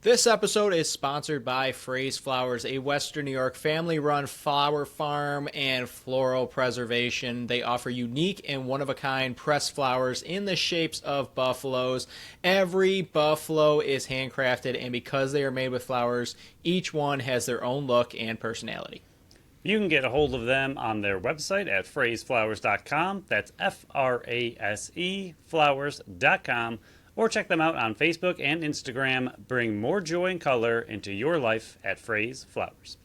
This episode is sponsored by Phrase Flowers, a Western New York family-run flower farm and floral preservation. They offer unique and one-of-a-kind pressed flowers in the shapes of buffaloes. Every buffalo is handcrafted, and because they are made with flowers, each one has their own look and personality. You can get a hold of them on their website at phraseflowers.com. That's Frase flowers.com. Or check them out on Facebook and Instagram. Bring more joy and color into your life at Phrase Flowers.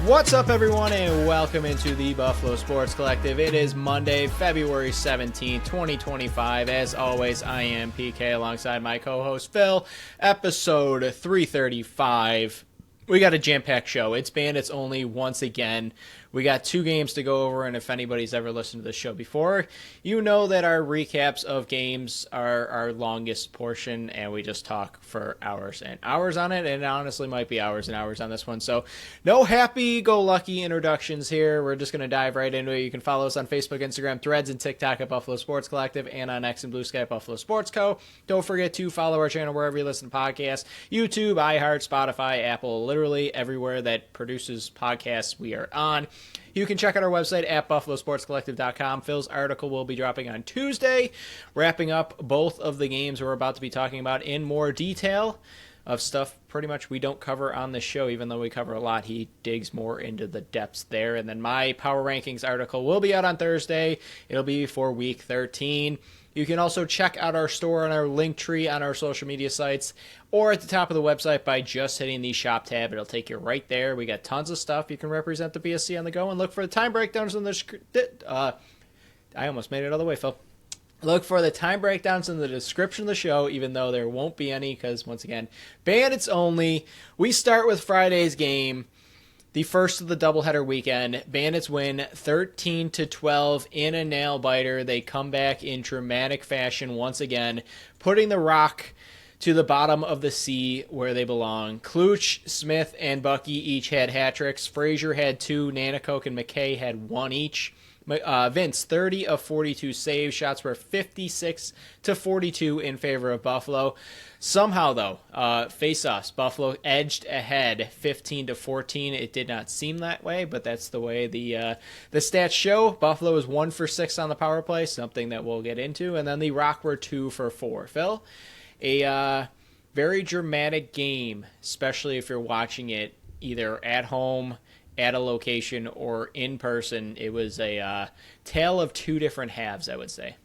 What's up, everyone, and welcome into the Buffalo Sports Collective. It is Monday, February 17th, 2025. As always, I am PK alongside my co-host Phil. Episode 335. We got a jam-packed show. It's Bandits only once again. We got two games to go over, and if anybody's ever listened to this show before, you know that our recaps of games are our longest portion, and we just talk for hours and hours on it, and it honestly might be hours and hours on this one. So no happy-go-lucky introductions here. We're just going to dive right into it. You can follow us on Facebook, Instagram, Threads, and TikTok at Buffalo Sports Collective, and on X and Blue Sky at Buffalo Sports Co. Don't forget to follow our channel wherever you listen to podcasts, YouTube, iHeart, Spotify, Apple, literally everywhere that produces podcasts we are on. You can check out our website at buffalosportscollective.com. Phil's article will be dropping on Tuesday, wrapping up both of the games we're about to be talking about in more detail of stuff pretty much we don't cover on the show. Even though we cover a lot, he digs more into the depths there. And then my Power Rankings article will be out on Thursday. It'll be for Week 13. You can also check out our store on our link tree on our social media sites or at the top of the website by just hitting the shop tab. It'll take you right there. We got tons of stuff. You can represent the BSC on the go and look for the time breakdowns in the I almost made it all the way, Phil. Look for the time breakdowns in the description of the show, even though there won't be any because, once again, Bandits only. We start with Friday's game. The first of the doubleheader weekend. Bandits win 13-12 in a nail-biter. They come back in dramatic fashion once again, putting the Rock to the bottom of the sea where they belong. Kluch, Smith, and Bucky each had hat tricks. Frazier had 2. Nanakoke and McKay had 1 each. Vince, 30 of 42 saves. Shots were 56-42 in favor of Buffalo. Somehow, though, face-offs, Buffalo edged ahead 15-14. It did not seem that way, but that's the way the stats show. Buffalo was 1 for 6 on the power play, something that we'll get into. And then the Rock were 2 for 4. Phil, a very dramatic game, especially if you're watching it either at home, at a location, or in person. It was a tale of two different halves, I would say.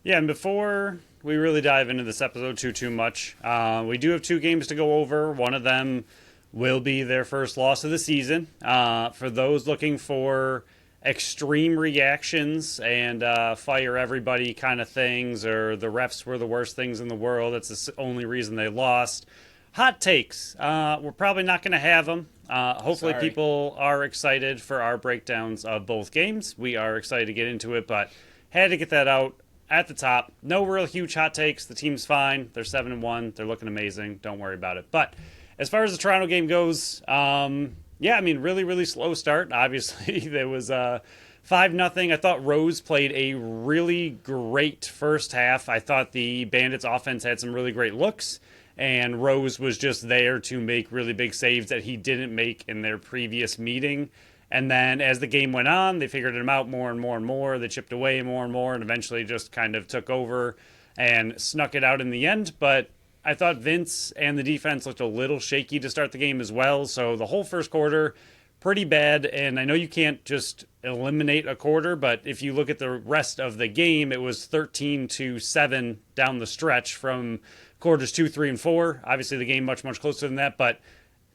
Yeah, and before we really dive into this episode too much, we do have 2 games to go over. One of them will be their first loss of the season. For those looking for extreme reactions and fire everybody kind of things, or the refs were the worst things in the world, that's the only reason they lost. Hot takes. We're probably not going to have them. Hopefully people are excited for our breakdowns of both games. We are excited to get into it, but had to get that out at the top. No real huge hot takes. The team's fine. They're 7-1. They're looking amazing. Don't worry about it. But as far as the Toronto game goes, really, really slow start. Obviously, there was 5-0. I thought Rose played a really great first half. I thought the Bandits offense had some really great looks, and Rose was just there to make really big saves that he didn't make in their previous meeting. And then as the game went on, they figured him out more and more and more. They chipped away more and more and eventually just kind of took over and snuck it out in the end. But I thought Vince and the defense looked a little shaky to start the game as well. So the whole first quarter, pretty bad. And I know you can't just eliminate a quarter, but if you look at the rest of the game, it was 13-7 down the stretch from quarters 2, 3, and 4. Obviously, the game much closer than that, but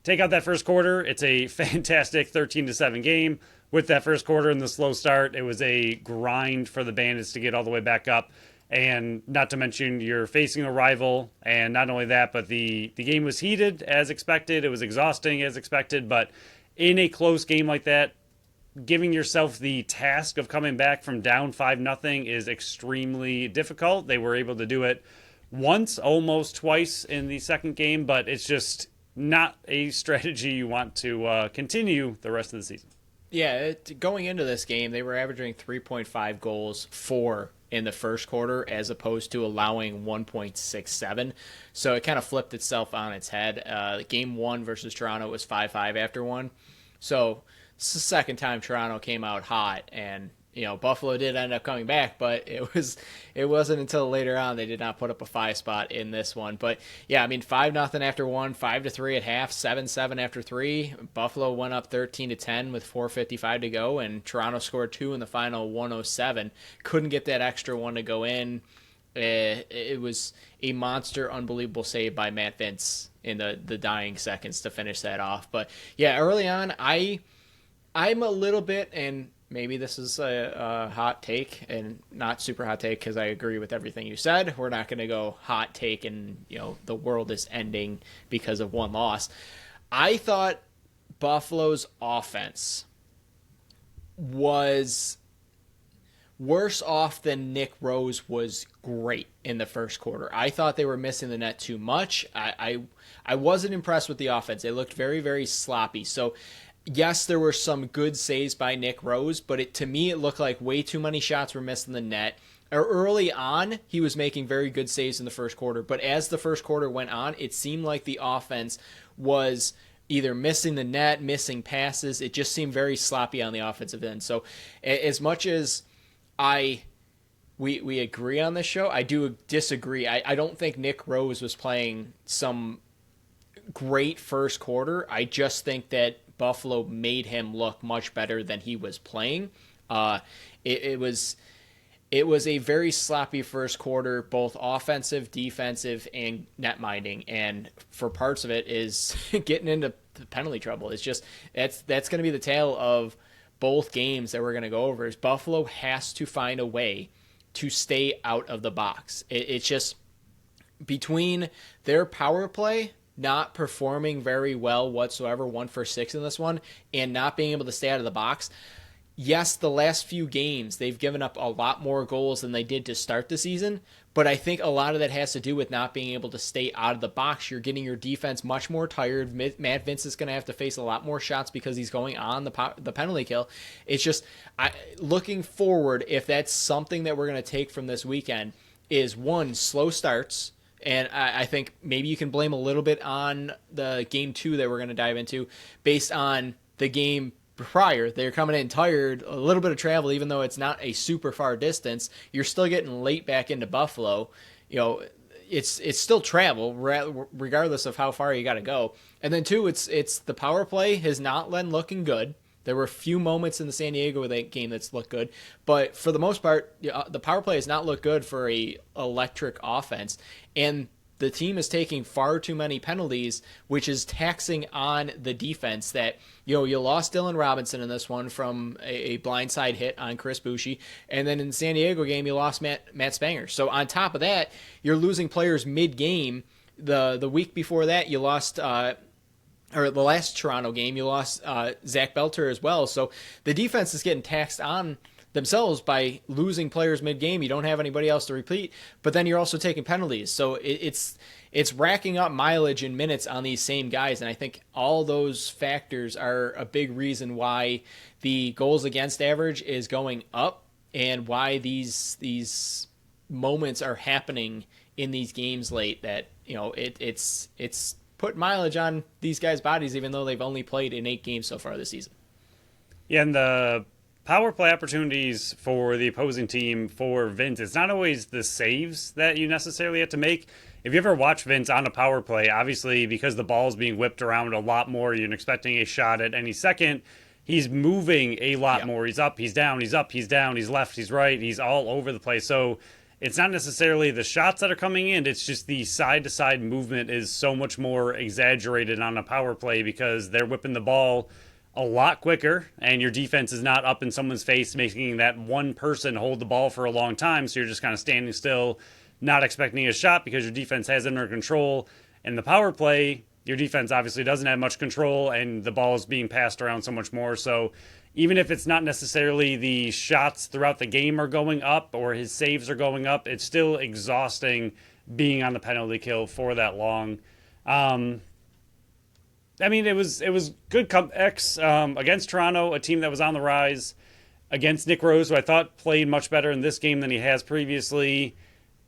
take out that first quarter, it's a fantastic 13-7 game. With that first quarter and the slow start, it was a grind for the Bandits to get all the way back up. And not to mention, you're facing a rival, and not only that, but the game was heated as expected. It was exhausting as expected, but in a close game like that, giving yourself the task of coming back from down 5-0 is extremely difficult. They were able to do it once, almost twice in the second game, but it's just not a strategy you want to continue the rest of the season. Yeah, going into this game, they were averaging 3.5 goals for in the first quarter as opposed to allowing 1.67. So it kind of flipped itself on its head. Game 1 versus Toronto was 5-5 after one. So it's the second time Toronto came out hot, and Buffalo did end up coming back, but it wasn't until later on they did not put up a 5 spot in this one. But yeah, I mean 5-0 after one, 5-3 at half, 7-7 after three. Buffalo went up 13-10 with 4:55 to go, and Toronto scored 2 in the final 107. Couldn't get that extra one to go in. It was a monster, unbelievable save by Matt Vince in the dying seconds to finish that off. But yeah, early on, I'm a little bit, and maybe this is a hot take and not super hot take because I agree with everything you said. We're not going to go hot take and the world is ending because of one loss. I thought Buffalo's offense was worse off than Nick Rose was great in the first quarter. I thought they were missing the net too much. I wasn't impressed with the offense. They looked very, very sloppy. So yes, there were some good saves by Nick Rose, but to me it looked like way too many shots were missing the net. Early on, he was making very good saves in the first quarter, but as the first quarter went on, it seemed like the offense was either missing the net, missing passes. It just seemed very sloppy on the offensive end. So as much as we agree on this show, I do disagree. I don't think Nick Rose was playing some great first quarter. I just think that Buffalo made him look much better than he was playing. It was a very sloppy first quarter, both offensive, defensive, and net minding. And for parts of it is getting into penalty trouble. It's just that's going to be the tale of both games that we're going to go over. Is Buffalo has to find a way to stay out of the box. It's just between their power play not performing very well whatsoever, 1 for 6 in this one, and not being able to stay out of the box. Yes, the last few games, they've given up a lot more goals than they did to start the season, but I think a lot of that has to do with not being able to stay out of the box. You're getting your defense much more tired. Matt Vince is going to have to face a lot more shots because he's going on the penalty kill. It's just, looking forward, if that's something that we're going to take from this weekend, is one, slow starts. And I think maybe you can blame a little bit on the game 2 that we're going to dive into based on the game prior. They're coming in tired, a little bit of travel, even though it's not a super far distance. You're still getting late back into Buffalo. It's still travel, regardless of how far you got to go. And then 2, it's the power play has not been looking good. There were a few moments in the San Diego game that's looked good, but for the most part, the power play has not looked good for a electric offense, and the team is taking far too many penalties, which is taxing on the defense. That you lost Dylan Robinson in this one from a blindside hit on Chris Bucci, and then in the San Diego game you lost Matt Spanger. So on top of that, you're losing players mid-game. The week before that, you lost. Or the last Toronto game, you lost Zach Belter as well. So the defense is getting taxed on themselves by losing players mid-game. You don't have anybody else to repeat, but then you're also taking penalties. So it's racking up mileage and minutes on these same guys, and I think all those factors are a big reason why the goals against average is going up and why these moments are happening in these games late. That it's put mileage on these guys' bodies, even though they've only played in 8 games so far this season. Yeah, and the power play opportunities for the opposing team for Vince, it's not always the saves that you necessarily have to make. If you ever watch Vince on a power play, obviously because the ball is being whipped around a lot more, you're expecting a shot at any second. He's moving a lot more. He's up, he's down, he's up, he's down, he's left, he's right, he's all over the place. So it's not necessarily the shots that are coming in. It's just the side-to-side movement is so much more exaggerated on a power play because they're whipping the ball a lot quicker, and your defense is not up in someone's face making that one person hold the ball for a long time, so you're just kind of standing still, not expecting a shot because your defense has it under control. And the power play, your defense obviously doesn't have much control, and the ball is being passed around so much more. So even if it's not necessarily the shots throughout the game are going up or his saves are going up, it's still exhausting being on the penalty kill for that long. I mean, it was good comebacks against Toronto, a team that was on the rise, against Nick Rose, who I thought played much better in this game than he has previously.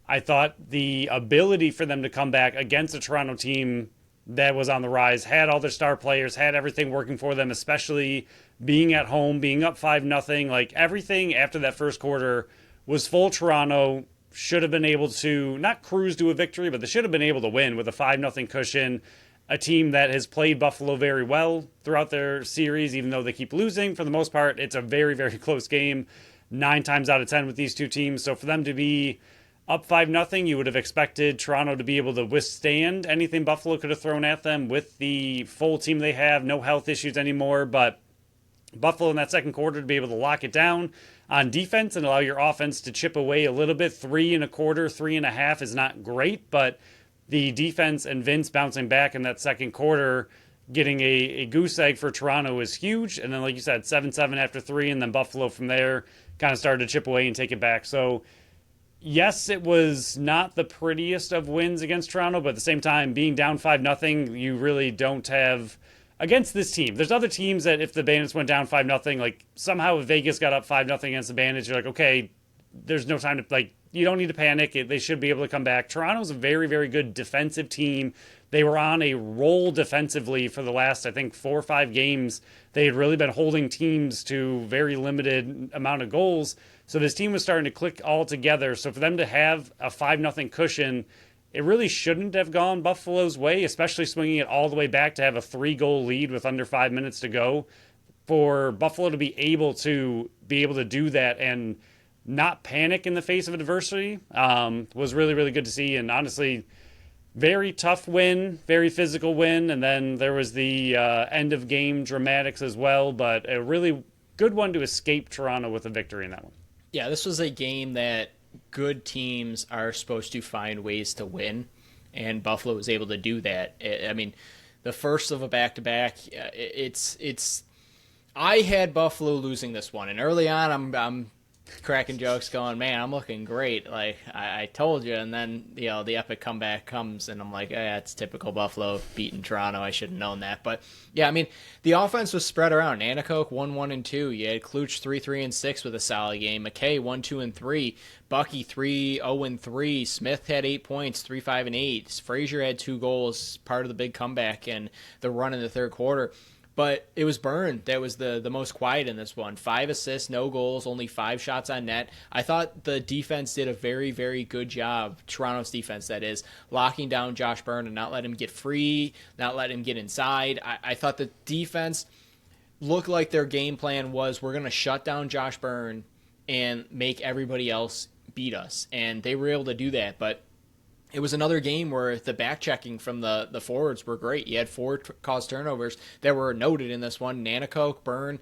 I thought the ability for them to come back against a Toronto team that was on the rise, had all their star players, had everything working for them, especially being at home, being up 5-0. Like, everything after that first quarter was full Toronto. Should have been able to not cruise to a victory, but they should have been able to win with a 5-0 cushion. A team that has played Buffalo very well throughout their series, even though they keep losing. For the most part, it's a very, very close game, 9 times out of 10 with these two teams. So for them to be up 5-0, you would have expected Toronto to be able to withstand anything Buffalo could have thrown at them with the full team they have, no health issues anymore. But Buffalo in that second quarter to be able to lock it down on defense and allow your offense to chip away a little bit. 3.25, 3.5 is not great, but the defense and Vince bouncing back in that second quarter, getting a goose egg for Toronto is huge. And then, like you said, 7-7 after 3, and then Buffalo from there kind of started to chip away and take it back. So, yes, it was not the prettiest of wins against Toronto, but at the same time, being down 5-0, you really don't have against this team. There's other teams that if the Bandits went down 5-0, like somehow if Vegas got up 5-0 against the Bandits, you're like, okay, there's no time to, like, you don't need to panic. They should be able to come back. Toronto's a very, very good defensive team. They were on a roll defensively for the last, I think, 4 or 5 games. They had really been holding teams to very limited amount of goals. So this team was starting to click all together. So for them to have a 5-0 cushion, it really shouldn't have gone Buffalo's way, especially swinging it all the way back to have a 3-goal lead with under 5 minutes to go. For Buffalo to be able to do that and not panic in the face of adversity was really, really good to see. And honestly, very tough win, very physical win. And then there was the end of game dramatics as well, but a really good one to escape Toronto with a victory in that one. Yeah, this was a game that good teams are supposed to find ways to win, and Buffalo was able to do that. I mean, the first of a back-to-back, I had Buffalo losing this one, and early on I'm cracking jokes going, man, I'm looking great. Like, I told you. And then, the epic comeback comes, and I'm like, yeah, it's typical Buffalo beating Toronto. I should have known that. But, yeah, I mean, the offense was spread around. Nanticoke 1-1-2. You had Kluch 3-3-6 with a solid game. McKay 1-2-3. Bucky 3-0-3. Smith had 8 points, 3-5-8. Frazier had 2 goals, part of the big comeback and the run in the third quarter. But it was Byrne that was the most quiet in this one. 5 assists, no goals, only 5 shots on net. I thought the defense did a very, very good job, Toronto's defense that is, locking down Josh Byrne and not let him get free, not let him get inside. I thought the defense looked like their game plan was, we're going to shut down Josh Byrne and make everybody else beat us. And they were able to do that, but it was another game where the back-checking from the forwards were great. You had 4 caused turnovers that were noted in this one. Nanticoke, Byrne,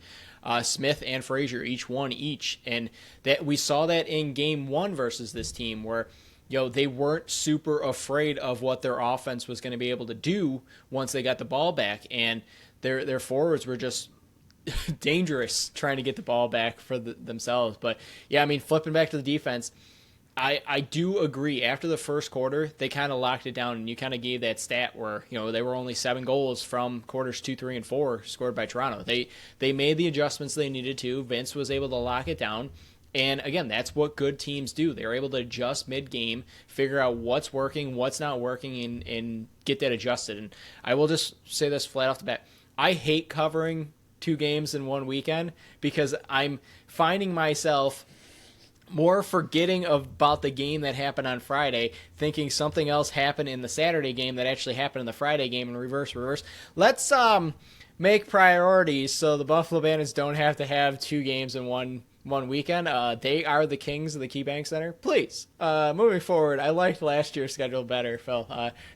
Smith, and Frazier, each. And that we saw that in Game 1 versus this team where they weren't super afraid of what their offense was going to be able to do once they got the ball back. And their forwards were just dangerous trying to get the ball back for themselves. But, yeah, I mean, flipping back to the defense, I do agree. After the first quarter, they kind of locked it down, and you kind of gave that stat where they were only 7 goals from quarters 2, 3, and 4 scored by Toronto. They made the adjustments they needed to. Vince was able to lock it down, and again, that's what good teams do. They were able to adjust mid-game, figure out what's working, what's not working, and get that adjusted. And I will just say this flat off the bat: I hate covering 2 games in one weekend because I'm finding myself more forgetting about the game that happened on Friday, thinking something else happened in the Saturday game that actually happened in the Friday game, and reverse. Let's make priorities so the Buffalo Bandits don't have to have 2 games in one weekend. They are the kings of the KeyBank Center. Please, moving forward, I liked last year's schedule better, Phil.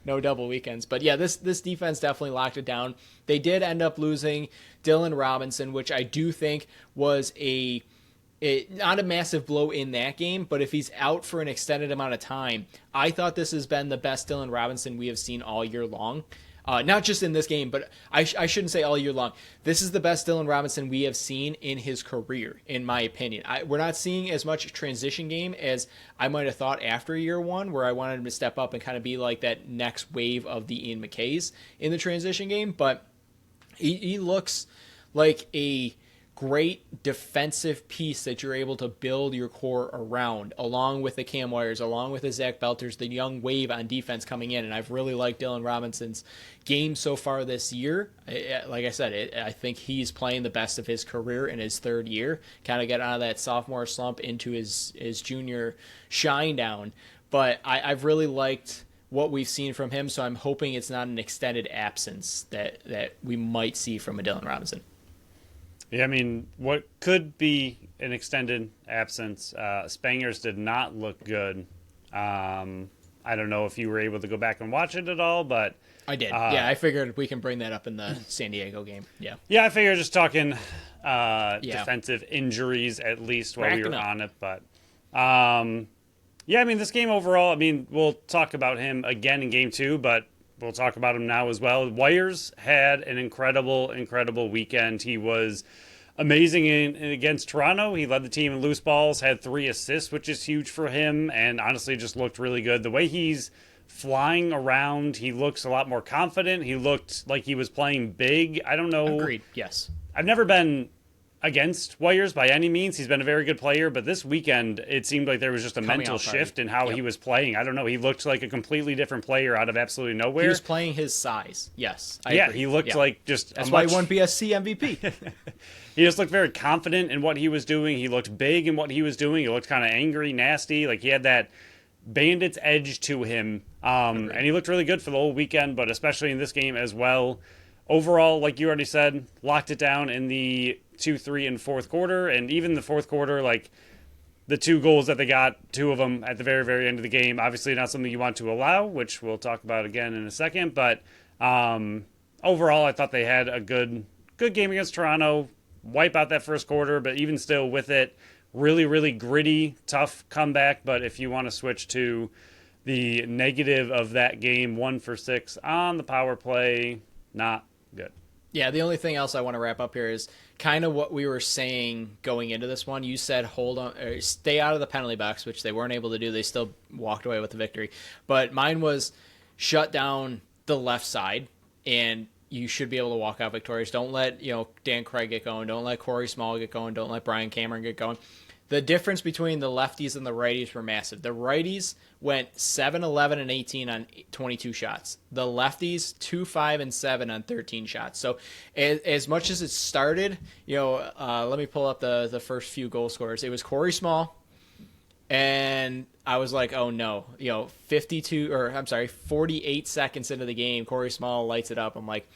No double weekends. But yeah, this defense definitely locked it down. They did end up losing Dylan Robinson, which I do think was not a massive blow in that game, but if he's out for an extended amount of time, I thought this has been the best Dylan Robinson we have seen all year long. Not just in this game, but I shouldn't say all year long. This is the best Dylan Robinson we have seen in his career, in my opinion. We're not seeing as much transition game as I might have thought after year one, where I wanted him to step up and kind of be like that next wave of the Ian McKays in the transition game. But he looks like a great defensive piece that you're able to build your core around, along with the Cam Wires, along with the Zach Belters, the young wave on defense coming in. And I've really liked Dylan Robinson's game so far this year. Like I said, I think he's playing the best of his career in his third year, kind of get out of that sophomore slump into his junior shine down. But I've really liked what we've seen from him, so I'm hoping it's not an extended absence that we might see from a Dylan Robinson. Yeah, I mean, what could be an extended absence, Spangers did not look good. I don't know if you were able to go back and watch it at all, but... I did. I figured we can bring that up in the San Diego game. Yeah. Yeah, I figured just talking defensive injuries at least while we were on it. But, yeah, I mean, this game overall, I mean, we'll talk about him again in game 2, but we'll talk about him now as well. Wires had an incredible weekend. He was amazing against Toronto. He led the team in loose balls, had 3 assists, which is huge for him, and honestly just looked really good. The way he's flying around, he looks a lot more confident. He looked like he was playing big. I don't know. Agreed, yes. I've never been against Wires by any means. He's been a very good player, but this weekend it seemed like there was just a mental shift in how he was playing. I don't know. He looked like a completely different player out of absolutely nowhere. He was playing his size. Yes. I agree. He looked like just that's why he won BSC MVP. He just looked very confident in what he was doing. He looked big in what he was doing. He looked kind of angry, nasty. Like he had that Bandits edge to him. And he looked really good for the whole weekend, but especially in this game as well. Overall, like you already said, locked it down in the 2, 3, and fourth quarter. And even the fourth quarter, like the 2 goals that they got, 2 of them at the very, very end of the game, obviously not something you want to allow, which we'll talk about again in a second. But overall, I thought they had a good game against Toronto, wipe out that first quarter, but even still with it, really, really gritty, tough comeback. But if you want to switch to the negative of that game, 1 for 6 on the power play, not good. Yeah, the only thing else I want to wrap up here is kind of what we were saying going into this one. You said hold on, or stay out of the penalty box, which they weren't able to do. They still walked away with the victory. But mine was shut down the left side, and you should be able to walk out victorious. Don't let Dan Craig get going. Don't let Corey Small get going. Don't let Brian Cameron get going. The difference between the lefties and the righties were massive. The righties went 7, 11, and 18 on 22 shots. The lefties 2, 5, and 7 on 13 shots. So as much as it started, let me pull up the first few goal scorers. It was Corey Small, and I was like, oh no, 48 seconds into the game, Corey Small lights it up. I'm like,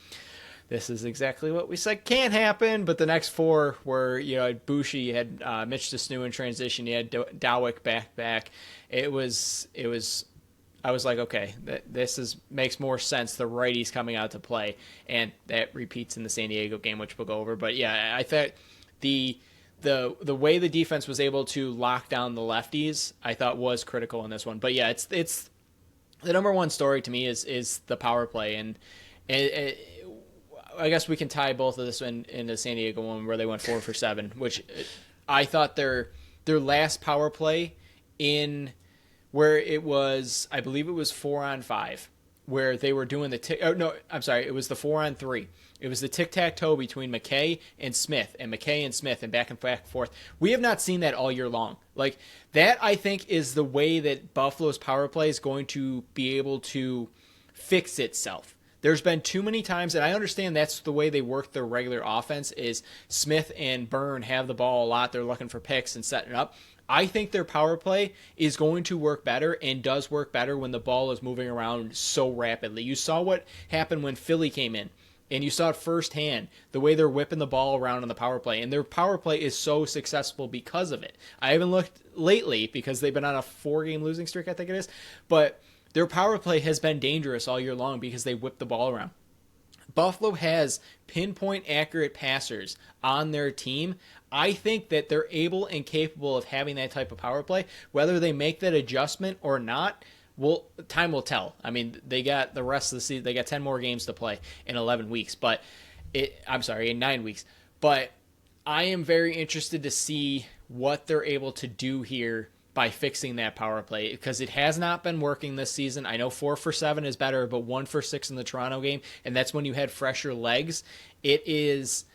this is exactly what we said can't happen. But the next 4 were, you had Bushi, you had Mitch Desnu in transition, you had Dowick back. It was. I was like, okay, this makes more sense. The righties coming out to play, and that repeats in the San Diego game, which we'll go over. But yeah, I thought the way the defense was able to lock down the lefties, I thought was critical in this one. But yeah, it's the number one story to me is the power play, and I guess we can tie both of this in the San Diego one where they went 4 for 7, which I thought their last power play in where it was, I believe it was 4-on-5, where they were doing it was the 4-on-3. It was the tic-tac-toe between McKay and Smith, and back and forth. We have not seen that all year long. Like, that, I think, is the way that Buffalo's power play is going to be able to fix itself. There's been too many times, and I understand that's the way they work their regular offense, is Smith and Byrne have the ball a lot. They're looking for picks and setting it up. I think their power play is going to work better and does work better when the ball is moving around so rapidly. You saw what happened when Philly came in, and you saw it firsthand, the way they're whipping the ball around on the power play. And their power play is so successful because of it. I haven't looked lately because they've been on a 4-game losing streak, I think it is. But their power play has been dangerous all year long because they whip the ball around. Buffalo has pinpoint accurate passers on their team. I think that they're able and capable of having that type of power play. Whether they make that adjustment or not well, time will tell. I mean, they got the rest of the season. They got 10 more games to play in 11 weeks, but in 9 weeks. But I am very interested to see what they're able to do here by fixing that power play, because it has not been working this season. I know 4 for 7 is better, but 1 for 6 in the Toronto game, and that's when you had fresher legs. It's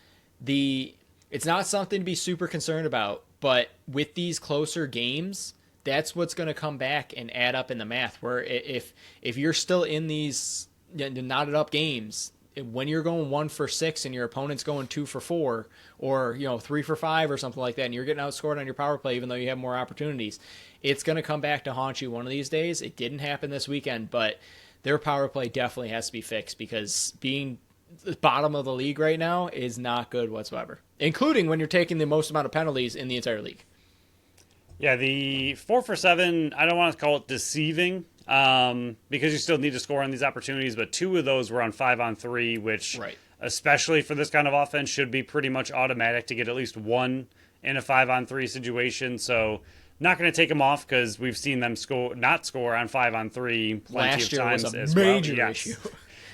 not something to be super concerned about, but with these closer games, that's what's going to come back and add up in the math, where if you're still in these knotted up games, when you're going 1 for 6 and your opponent's going 2 for 4 or 3 for 5 or something like that, and you're getting outscored on your power play even though you have more opportunities, it's going to come back to haunt you one of these days. It didn't happen this weekend, but their power play definitely has to be fixed, because being the bottom of the league right now is not good whatsoever, including when you're taking the most amount of penalties in the entire league. Yeah, the 4 for 7, I don't want to call it deceiving, because you still need to score on these opportunities, but 2 of those were on 5-on-3, which, right, especially for this kind of offense, should be pretty much automatic to get at least 1 in a 5-on-3 situation. So not going to take them off, because we've seen them not score on 5-on-3 plenty last of times was a as major well. issue.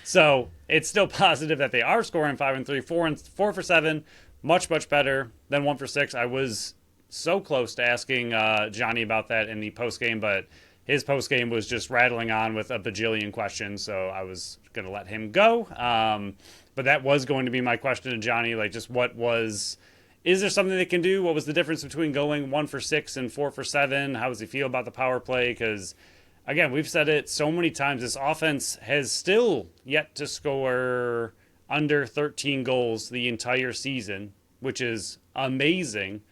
So it's still positive that they are scoring 5-on-3. 4 for 7, much better than 1 for 6. I was so close to asking Johnny about that in the postgame, but his postgame was just rattling on with a bajillion questions, so I was going to let him go. But that was going to be my question to Johnny, like, just is there something they can do? What was the difference between going 1 for 6 and 4 for 7? How does he feel about the power play? Because, again, we've said it so many times, this offense has still yet to score under 13 goals the entire season, which is amazing.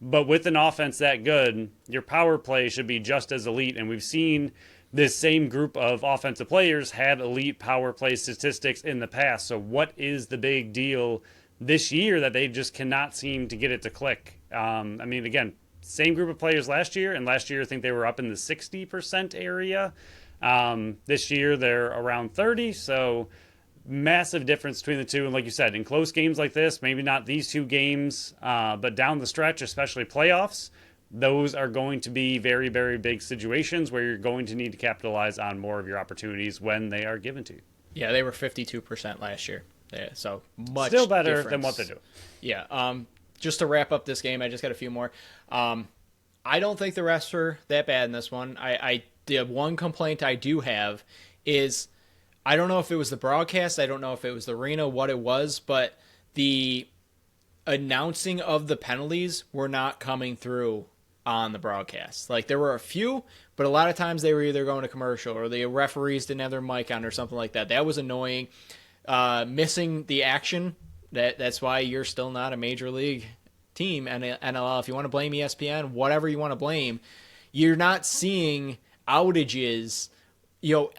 But with an offense that good, your power play should be just as elite. And we've seen this same group of offensive players have elite power play statistics in the past. So what is the big deal this year that they just cannot seem to get it to click? I mean, again, same group of players last year. And last year, I think they were up in the 60% area. This year, they're around 30. So massive difference between the two. And like you said, in close games like this, maybe not these 2 games, but down the stretch, especially playoffs, those are going to be very, very big situations where you're going to need to capitalize on more of your opportunities when they are given to you. Yeah, they were 52% last year. Yeah, so much still better difference than what they're doing. Yeah. Just to wrap up this game, I just got a few more. I don't think the refs were that bad in this one. The one complaint I do have is, I don't know if it was the broadcast, I don't know if it was the arena, what it was, but the announcing of the penalties were not coming through on the broadcast. Like, there were a few, but a lot of times they were either going to commercial or the referees didn't have their mic on or something like that. That was annoying. Missing the action, that's why you're still not a major league team. And NLL, if you want to blame ESPN, whatever you want to blame, you're not seeing outages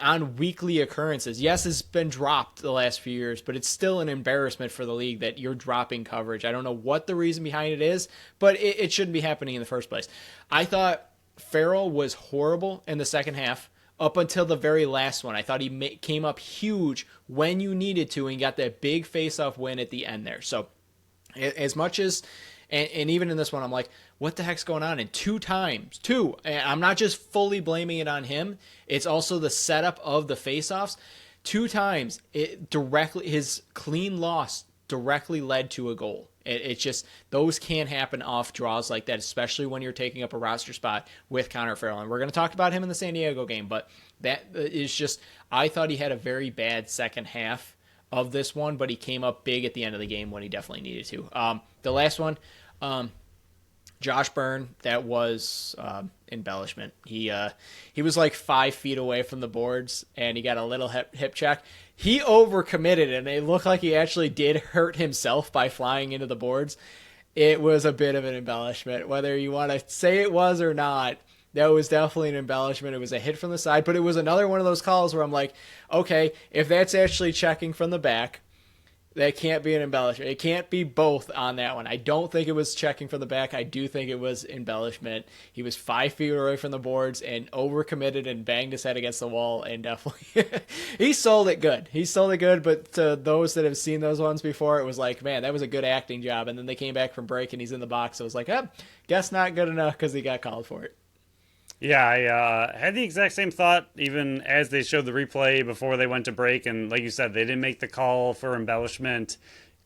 on weekly occurrences. Yes, it's been dropped the last few years, but it's still an embarrassment for the league that you're dropping coverage. I don't know what the reason behind it is, but it shouldn't be happening in the first place. I thought Farrell was horrible in the second half up until the very last one. I thought he came up huge when you needed to and got that big face-off win at the end there. So as much as, and even in this one, I'm like, what the heck's going on? And 2 times, and I'm not just fully blaming it on him. It's also the setup of the face-offs. 2 times, his clean loss directly led to a goal. It's just, those can't happen off draws like that, especially when you're taking up a roster spot with Connor Farrell. And we're going to talk about him in the San Diego game, but that is just, I thought he had a very bad second half of this one, but he came up big at the end of the game when he definitely needed to. The last one, Josh Byrne, that was embellishment. He was like 5 feet away from the boards, and he got a little hip check. He overcommitted, and it looked like he actually did hurt himself by flying into the boards. It was a bit of an embellishment. Whether you want to say it was or not, that was definitely an embellishment. It was a hit from the side, but it was another one of those calls where I'm like, okay, if that's actually checking from the back, that can't be an embellishment. It can't be both on that one. I don't think it was checking from the back. I do think it was embellishment. He was 5 feet away from the boards and overcommitted and banged his head against the wall, and definitely he sold it good. He sold it good, but to those that have seen those ones before, it was like, man, that was a good acting job. And then they came back from break and he's in the box. So it was like, guess not good enough because he got called for it. Yeah, I had the exact same thought even as they showed the replay before they went to break. And like you said, they didn't make the call for embellishment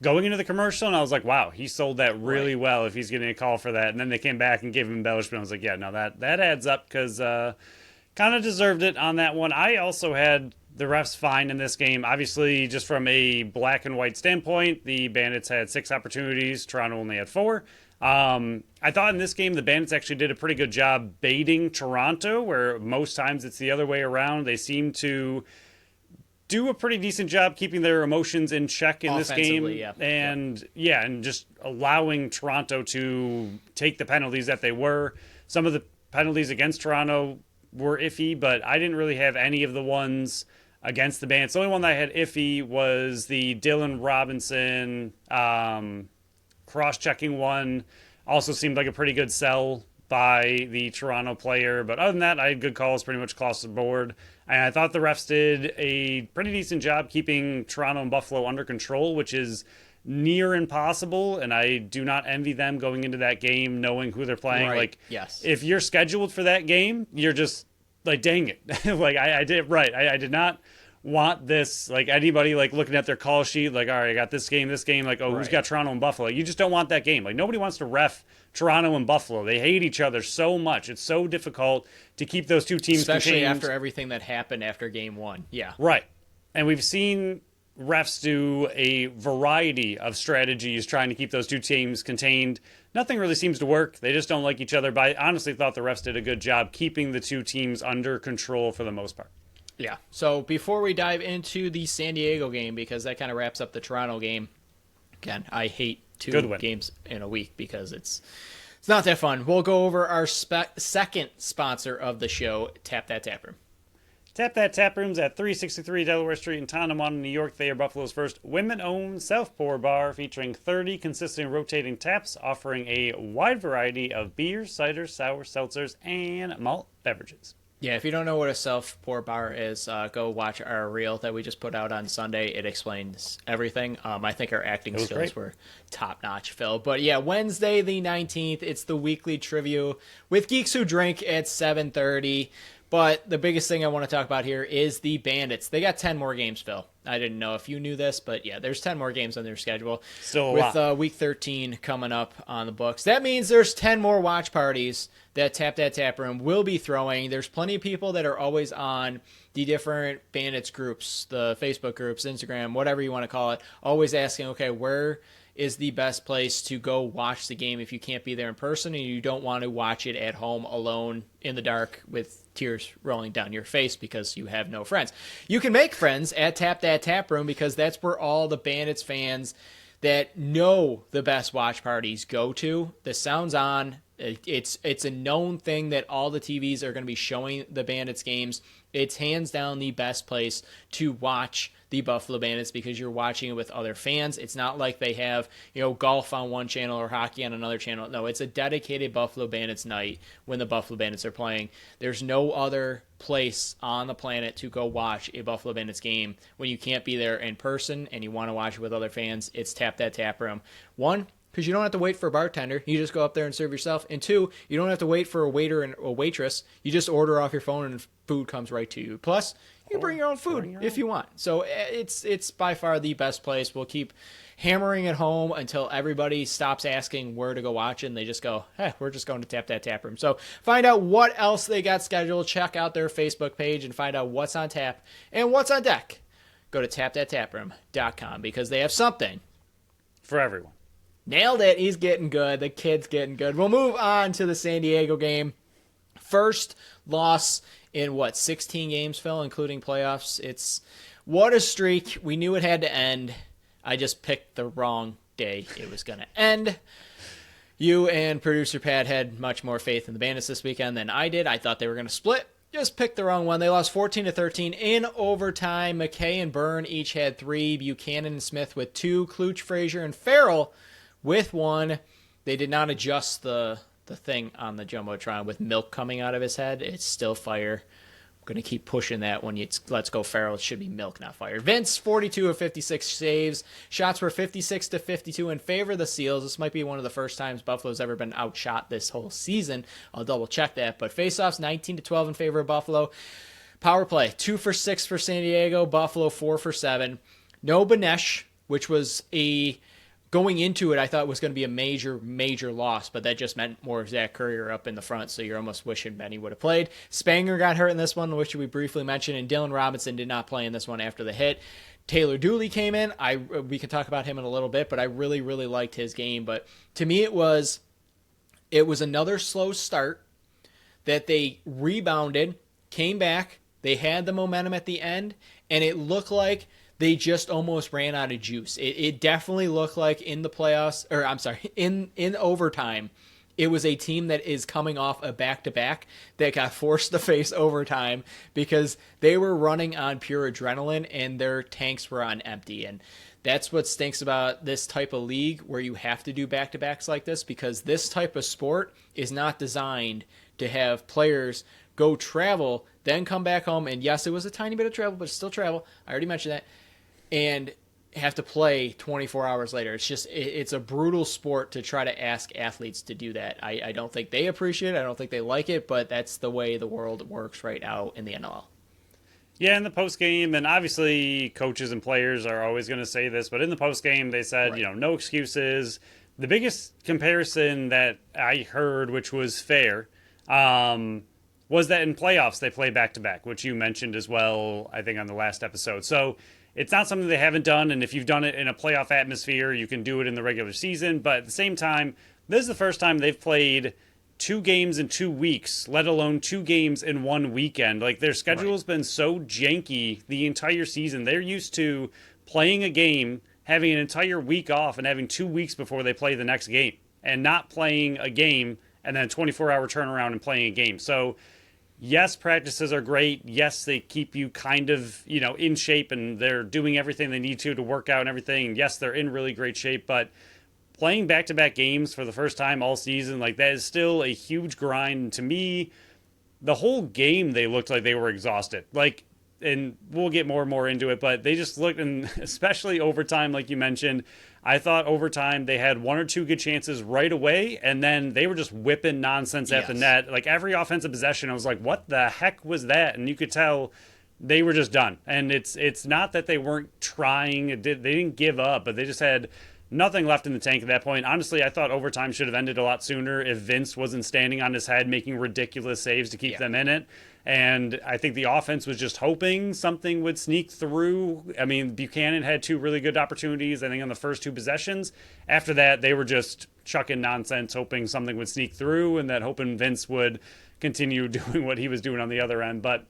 going into the commercial. And I was like, wow, he sold that really well if he's getting a call for that. And then they came back and gave him embellishment. I was like, yeah, no, that adds up because kind of deserved it on that one. I also had the refs fine in this game. Obviously, just from a black and white standpoint, the Bandits had 6 opportunities. Toronto only had 4. I thought in this game the Bandits actually did a pretty good job baiting Toronto, where most times it's the other way around. They seem to do a pretty decent job keeping their emotions in check in this game. Yeah. And and just allowing Toronto to take the penalties that they were. Some of the penalties against Toronto were iffy, but I didn't really have any of the ones against the Bandits. The only one that I had iffy was the Dylan Robinson cross-checking one. Also seemed like a pretty good sell by the Toronto player. But other than that, I had good calls pretty much across the board. And I thought the refs did a pretty decent job keeping Toronto and Buffalo under control, which is near impossible. And I do not envy them going into that game knowing who they're playing. Right. Like, yes. If you're scheduled for that game, you're just like, dang it. Like, I did right. I did not want this, like anybody like looking at their call sheet, like, all right, I got this game, like, oh, who's got Toronto and Buffalo? You just don't want that game. Like, nobody wants to ref Toronto and Buffalo. They hate each other so much. It's so difficult to keep those two teams especially contained. after everything that happened after game 1. Yeah. Right. And we've seen refs do a variety of strategies trying to keep those two teams contained. Nothing really seems to work. They just don't like each other. But I honestly thought the refs did a good job keeping the two teams under control for the most part. Yeah. So before we dive into the San Diego game, because that kind of wraps up the Toronto game, again, I hate 2 games in a week because it's not that fun. We'll go over our second sponsor of the show, Tap That Tap Room. Tap That Tap Room's at 363 Delaware Street in Tonawanda, New York. They are Buffalo's first women-owned self-pour bar featuring 30 consistent rotating taps, offering a wide variety of beers, ciders, sour seltzers, and malt beverages. Yeah, if you don't know what a self-pour bar is, go watch our reel that we just put out on Sunday. It explains everything. I think our acting skills were top-notch, Phil. But yeah, Wednesday the 19th, it's the weekly trivia with Geeks Who Drink at 7:30. But the biggest thing I want to talk about here is the Bandits. They got 10 more games, Phil. I didn't know if you knew this, but yeah, there's 10 more games on their schedule. Still a lot. With Week 13 coming up on the books. That means there's 10 more watch parties that Tap That Tap Room will be throwing. There's plenty of people that are always on the different Bandits groups, the Facebook groups, Instagram, whatever you want to call it, always asking, okay, where is the best place to go watch the game if you can't be there in person and you don't want to watch it at home alone in the dark with tears rolling down your face because you have no friends. You can make friends at Tap That Tap Room because that's where all the Bandits fans that know the best watch parties go to. The sound's on. It's a known thing that all the TVs are going to be showing the Bandits games. It's hands down the best place to watch the Buffalo Bandits because you're watching it with other fans. It's not like they have, golf on one channel or hockey on another channel. No, it's a dedicated Buffalo Bandits night when the Buffalo Bandits are playing. There's no other place on the planet to go watch a Buffalo Bandits game when you can't be there in person and you want to watch it with other fans. It's Tap That Tap Room. 1, because you don't have to wait for a bartender. You just go up there and serve yourself. And 2, you don't have to wait for a waiter and a waitress. You just order off your phone and food comes right to you. Plus, you can bring your own food if you want. So it's by far the best place. We'll keep hammering it home until everybody stops asking where to go watch it. And they just go, hey, we're just going to Tap That Tap Room. So find out what else they got scheduled. Check out their Facebook page and find out what's on tap and what's on deck. Go to tapthattaproom.com because they have something for everyone. Nailed it. He's getting good. The kid's getting good. We'll move on to the San Diego game. First loss in 16 games, Phil, including playoffs. What a streak. We knew it had to end. I just picked the wrong day it was going to end. You and producer Pat had much more faith in the Bandits this weekend than I did. I thought they were going to split. Just picked the wrong one. They lost 14-13 in overtime. McKay and Byrne each had 3. Buchanan and Smith with 2. Kluch, Frazier, and Farrell with 1. They did not adjust the thing on the Jumbotron with milk coming out of his head. It's still fire. going to keep pushing that when it's let's go Farrell. It should be milk, not fire. Vince, 42 of 56 saves. Shots were 56 to 52 in favor of the Seals. This might be one of the first times Buffalo's ever been outshot this whole season. I'll double check that. But faceoffs, 19 to 12 in favor of Buffalo. Power play, 2 for 6 for San Diego. Buffalo, 4 for 7. No Banesh, which was going into it, I thought was going to be a major loss, but that just meant more Zach Currier up in the front, so you're almost wishing Benny would have played. Spanger got hurt in this one, which we briefly mentioned, and Dylan Robinson did not play in this one after the hit. Taylor Dooley came in. We can talk about him in a little bit, but I really liked his game. But to me, it was another slow start that they rebounded, came back, they had the momentum at the end, and it looked like they just almost ran out of juice. It definitely looked like in the playoffs, or I'm sorry, in overtime, it was a team that is coming off a back-to-back that got forced to face overtime because they were running on pure adrenaline and their tanks were on empty. And that's what stinks about this type of league where you have to do back-to-backs like this, because this type of sport is not designed to have players go travel, then come back home. And yes, it was a tiny bit of travel, but it's still travel. I already mentioned that. And have to play 24 hours later. It's a brutal sport to try to ask athletes to do that. I don't think they appreciate it. I don't think they like it, but that's the way the world works right now in the NLL. Yeah, in the post game, and obviously coaches and players are always going to say this, but in the post game they said, right, no excuses. The biggest comparison that I heard, which was fair, was that in playoffs they play back-to-back, which you mentioned as well, I think, on the last episode. So it's not something they haven't done, and if you've done it in a playoff atmosphere, you can do it in the regular season. But at the same time, this is the first time they've played 2 games in 2 weeks, let alone 2 games in 1 weekend. Like, their schedule has been so janky the entire season. They're used to playing a game, having an entire week off, and having 2 weeks before they play the next game, and not playing a game and then a 24-hour turnaround and playing a game. So yes, practices are great. Yes, they keep you kind of, in shape, and they're doing everything they need to work out and everything. And yes, they're in really great shape, but playing back-to-back games for the first time all season, like, that is still a huge grind. To me, the whole game, they looked like they were exhausted. Like, and we'll get more and more into it, but they just looked, and especially overtime, like you mentioned, I thought overtime they had 1 or 2 good chances right away, and then they were just whipping nonsense at the net. Like, every offensive possession, I was like, what the heck was that? And you could tell they were just done. And it's not that they weren't trying. They didn't give up, but they just had nothing left in the tank at that point. Honestly, I thought overtime should have ended a lot sooner if Vince wasn't standing on his head making ridiculous saves to keep them in it. And I think the offense was just hoping something would sneak through. I mean, Buchanan had 2 really good opportunities, I think, on the first 2 possessions. After that, they were just chucking nonsense, hoping something would sneak through, and that hoping Vince would continue doing what he was doing on the other end. But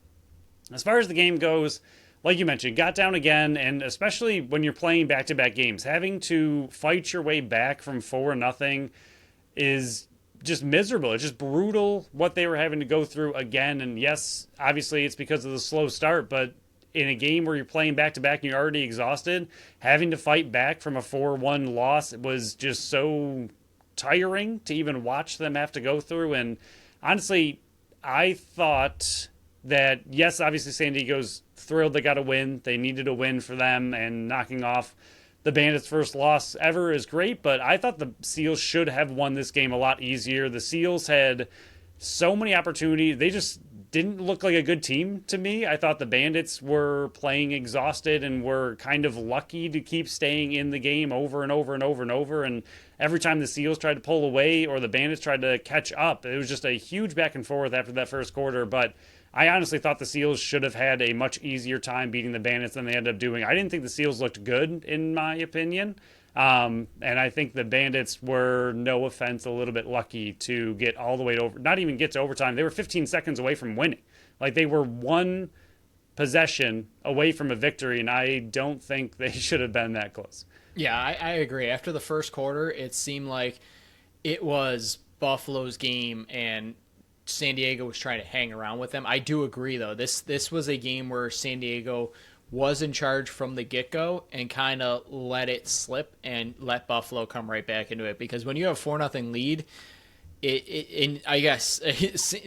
as far as the game goes, like you mentioned, got down again, and especially when you're playing back-to-back games, having to fight your way back from 4-0 is just miserable. It's just brutal what they were having to go through again. And yes, obviously it's because of the slow start, but in a game where you're playing back-to-back and you're already exhausted, having to fight back from a 4-1 loss was just so tiring to even watch them have to go through. And honestly, I thought that, yes, obviously San Diego's thrilled they got a win. They needed a win for them, and knocking off the Bandits' first loss ever is great, but I thought the Seals should have won this game a lot easier. The Seals had so many opportunities. They just didn't look like a good team to me. I thought the Bandits were playing exhausted and were kind of lucky to keep staying in the game over and over and over and over. And every time the Seals tried to pull away or the Bandits tried to catch up, it was just a huge back and forth after that first quarter. But I honestly thought the Seals should have had a much easier time beating the Bandits than they ended up doing. I didn't think the Seals looked good, in my opinion. And I think the Bandits were, no offense, a little bit lucky to get all the way to not even get to overtime. They were 15 seconds away from winning. Like, they were 1 possession away from a victory, and I don't think they should have been that close. Yeah, I agree. After the first quarter, it seemed like it was Buffalo's game, and San Diego was trying to hang around with them. I do agree, though. This was a game where San Diego was in charge from the get-go and kind of let it slip and let Buffalo come right back into it. Because when you have 4-0 lead, and I guess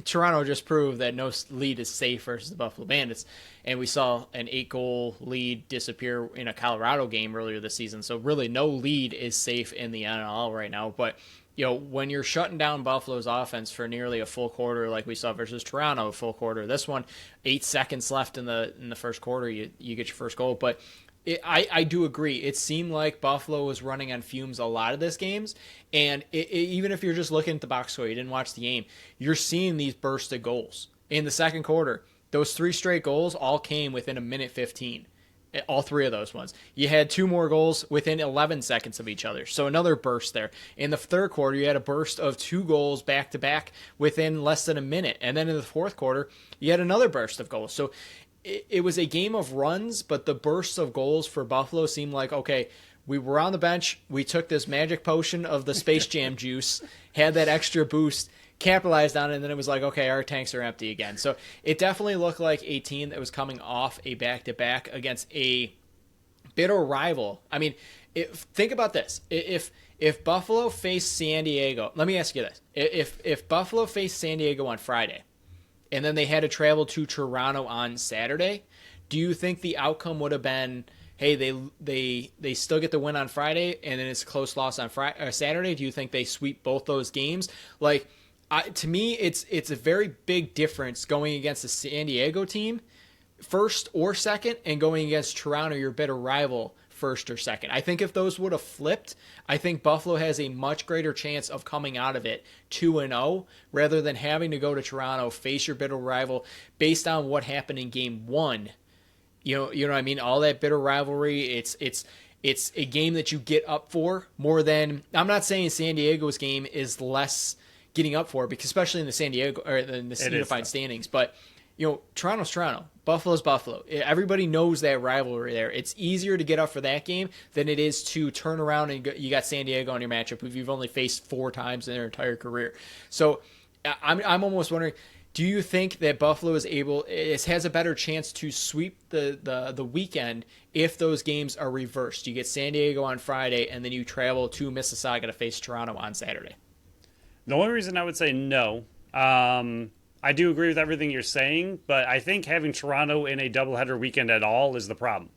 Toronto just proved that no lead is safe versus the Buffalo Bandits, and we saw an 8-goal lead disappear in a Colorado game earlier this season. So really, no lead is safe in the NL right now. But when you're shutting down Buffalo's offense for nearly a full quarter, like we saw versus Toronto, a full quarter. This one, 8 seconds left in the first quarter, you get your first goal, but. I do agree. It seemed like Buffalo was running on fumes a lot of this games, and even if you're just looking at the box score, you didn't watch the game, you're seeing these bursts of goals. In the second quarter, those 3 straight goals all came within a minute 15. All 3 of those ones. You had 2 more goals within 11 seconds of each other, so another burst there. In the third quarter, you had a burst of 2 goals back-to-back within less than a minute, and then in the fourth quarter, you had another burst of goals. So it was a game of runs, but the bursts of goals for Buffalo seemed like, okay, we were on the bench, we took this magic potion of the Space Jam juice, had that extra boost, capitalized on it, and then it was like, okay, our tanks are empty again. So it definitely looked like a team that was coming off a back-to-back against a bitter rival. I mean, think about this. If Buffalo faced San Diego, let me ask you this. If Buffalo faced San Diego on Friday, and then they had to travel to Toronto on Saturday, do you think the outcome would have been, hey, they still get the win on Friday, and then it's a close loss on Saturday? Do you think they sweep both those games? Like, to me, it's a very big difference going against the San Diego team, first or second, and going against Toronto, your bitter rival, first or second. I think if those would have flipped, I think Buffalo has a much greater chance of coming out of it 2-0 rather than having to go to Toronto, face your bitter rival based on what happened in game 1. You know what I mean? All that bitter rivalry, it's a game that you get up for more than, I'm not saying San Diego's game is less getting up for, because especially in the San Diego or in the unified standings, but Toronto's Toronto. Buffalo's Buffalo. Everybody knows that rivalry there. It's easier to get up for that game than it is to turn around and you got San Diego in your matchup if you've only faced 4 times in their entire career. So I'm almost wondering, do you think that Buffalo has a better chance to sweep the weekend if those games are reversed? You get San Diego on Friday, and then you travel to Mississauga to face Toronto on Saturday. The only reason I would say no, I do agree with everything you're saying, but I think having Toronto in a doubleheader weekend at all is the problem.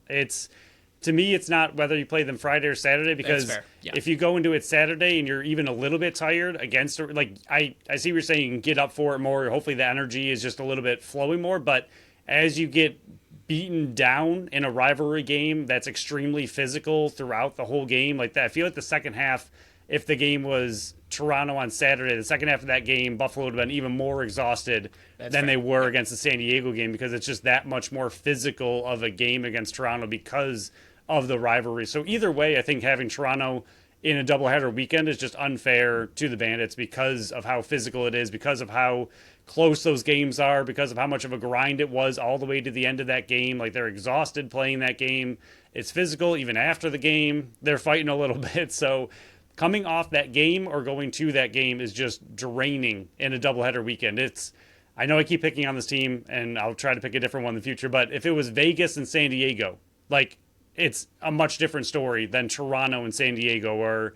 To me, it's not whether you play them Friday or Saturday, because if you go into it Saturday and you're even a little bit tired against, like, I see what you're saying, you can get up for it more. Hopefully the energy is just a little bit flowing more, but as you get beaten down in a rivalry game that's extremely physical throughout the whole game, like that, I feel like the second half, if the game was Toronto on Saturday, the second half of that game, Buffalo would have been even more exhausted than they were against the San Diego game, because it's just that much more physical of a game against Toronto because of the rivalry. So either way, I think having Toronto in a doubleheader weekend is just unfair to the Bandits because of how physical it is, because of how close those games are, because of how much of a grind it was all the way to the end of that game. Like, they're exhausted playing that game. It's physical. Even after the game, they're fighting a little bit. So coming off that game or going to that game is just draining in a doubleheader weekend. I know I keep picking on this team, and I'll try to pick a different one in the future, but if it was Vegas and San Diego, like, it's a much different story than Toronto and San Diego, or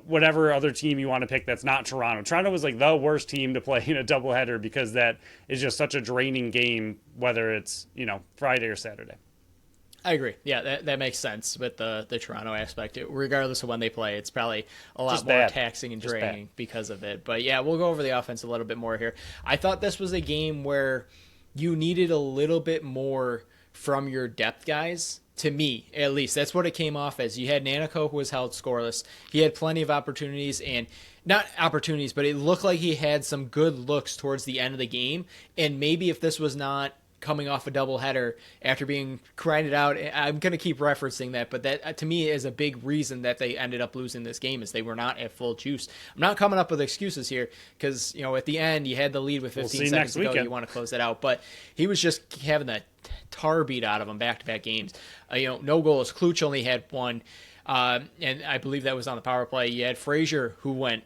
whatever other team you want to pick that's not Toronto. Toronto was like the worst team to play in a doubleheader because that is just such a draining game, whether it's Friday or Saturday. I agree. Yeah, that makes sense with the Toronto aspect. Regardless of when they play, it's probably a lot more taxing and draining because of it. But yeah, we'll go over the offense a little bit more here. I thought this was a game where you needed a little bit more from your depth guys. To me, at least, that's what it came off as. You had Nanako, who was held scoreless. He had plenty of opportunities, and not opportunities, but it looked like he had some good looks towards the end of the game. And maybe if this was not coming off a doubleheader after being grinded out, I'm going to keep referencing that, but that to me is a big reason that they ended up losing this game, is they were not at full juice. I'm not coming up with excuses here because, at the end you had the lead with 15 seconds to go. You want to close that out, but he was just having that tar beat out of him back-to-back games. No goals. Kluch only had one, and I believe that was on the power play. You had Frazier, who went,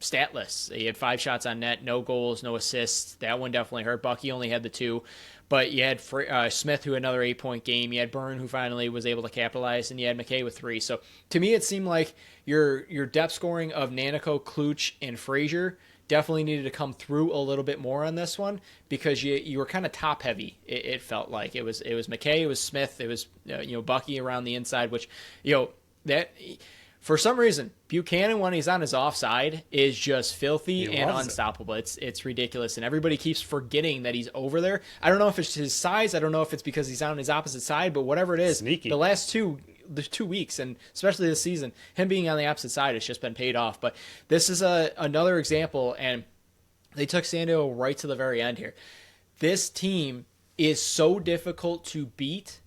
stat lists. He had 5 shots on net, no goals, no assists. That one definitely hurt. Bucky only had the 2. But you had Smith, who had another 8-point game. You had Byrne, who finally was able to capitalize, and you had McKay with 3. So to me, it seemed like your depth scoring of Nanico, Kluch, and Frazier definitely needed to come through a little bit more on this one, because you were kind of top heavy. It felt like it was McKay, it was Smith, it was Bucky around the inside, which that. For some reason, Buchanan, when he's on his offside, is just filthy and unstoppable. It's ridiculous, and everybody keeps forgetting that he's over there. I don't know if it's his size. I don't know if it's because he's on his opposite side, but whatever it is, Sneaky. the last 2 weeks, and especially this season, him being on the opposite side has just been paid off. But this is another example, and they took San Diego right to the very end here. This team is so difficult to beat.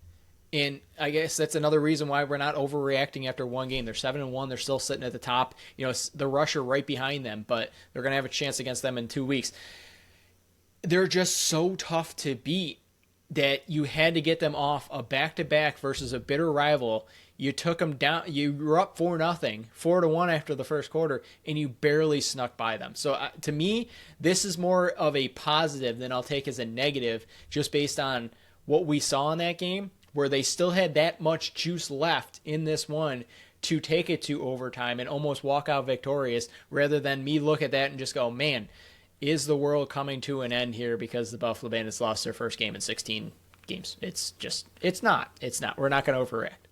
And I guess that's another reason why we're not overreacting after one game. They're 7-1. They're still sitting at the top. The Rush are right behind them, but they're going to have a chance against them in 2 weeks. They're just so tough to beat that you had to get them off a back-to-back versus a bitter rival. You took them down. You were up 4-0, 4-1 after the first quarter, and you barely snuck by them. So to me, this is more of a positive than I'll take as a negative, just based on what we saw in that game, where they still had that much juice left in this one to take it to overtime and almost walk out victorious, rather than me look at that and just go, man, is the world coming to an end here because the Buffalo Bandits lost their first game in 16 games? It's not. We're not going to overreact.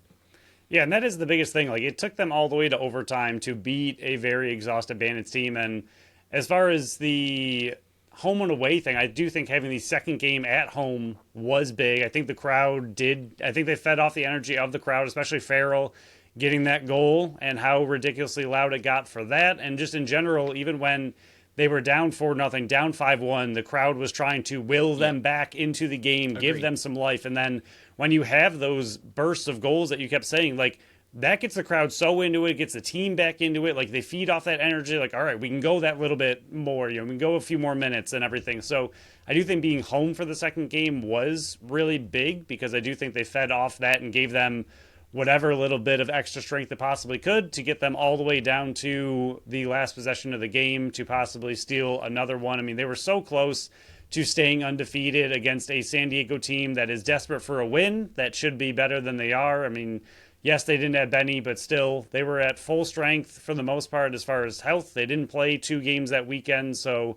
Yeah, and that is the biggest thing. Like, it took them all the way to overtime to beat a very exhausted Bandits team. And as far as the home and away thing, I do think having the second game at home was big. I think the crowd did. I think they fed off the energy of the crowd, especially Farrell getting that goal and how ridiculously loud it got for that. And just in general, even when they were down 4-0, down 5-1, the crowd was trying to will them back into the game, Agreed. give them some life. And then when you have those bursts of goals that you kept saying, like, that gets the crowd so into it, gets the team back into it. Like, they feed off that energy. Like, all right, we can go that little bit more. We can go a few more minutes and everything. So I do think being home for the second game was really big, because I do think they fed off that and gave them whatever little bit of extra strength they possibly could to get them all the way down to the last possession of the game to possibly steal another one. I mean, they were so close to staying undefeated against a San Diego team that is desperate for a win, that should be better than they are. I mean, yes, they didn't have Benny, but still, they were at full strength for the most part as far as health. They didn't play 2 games that weekend, so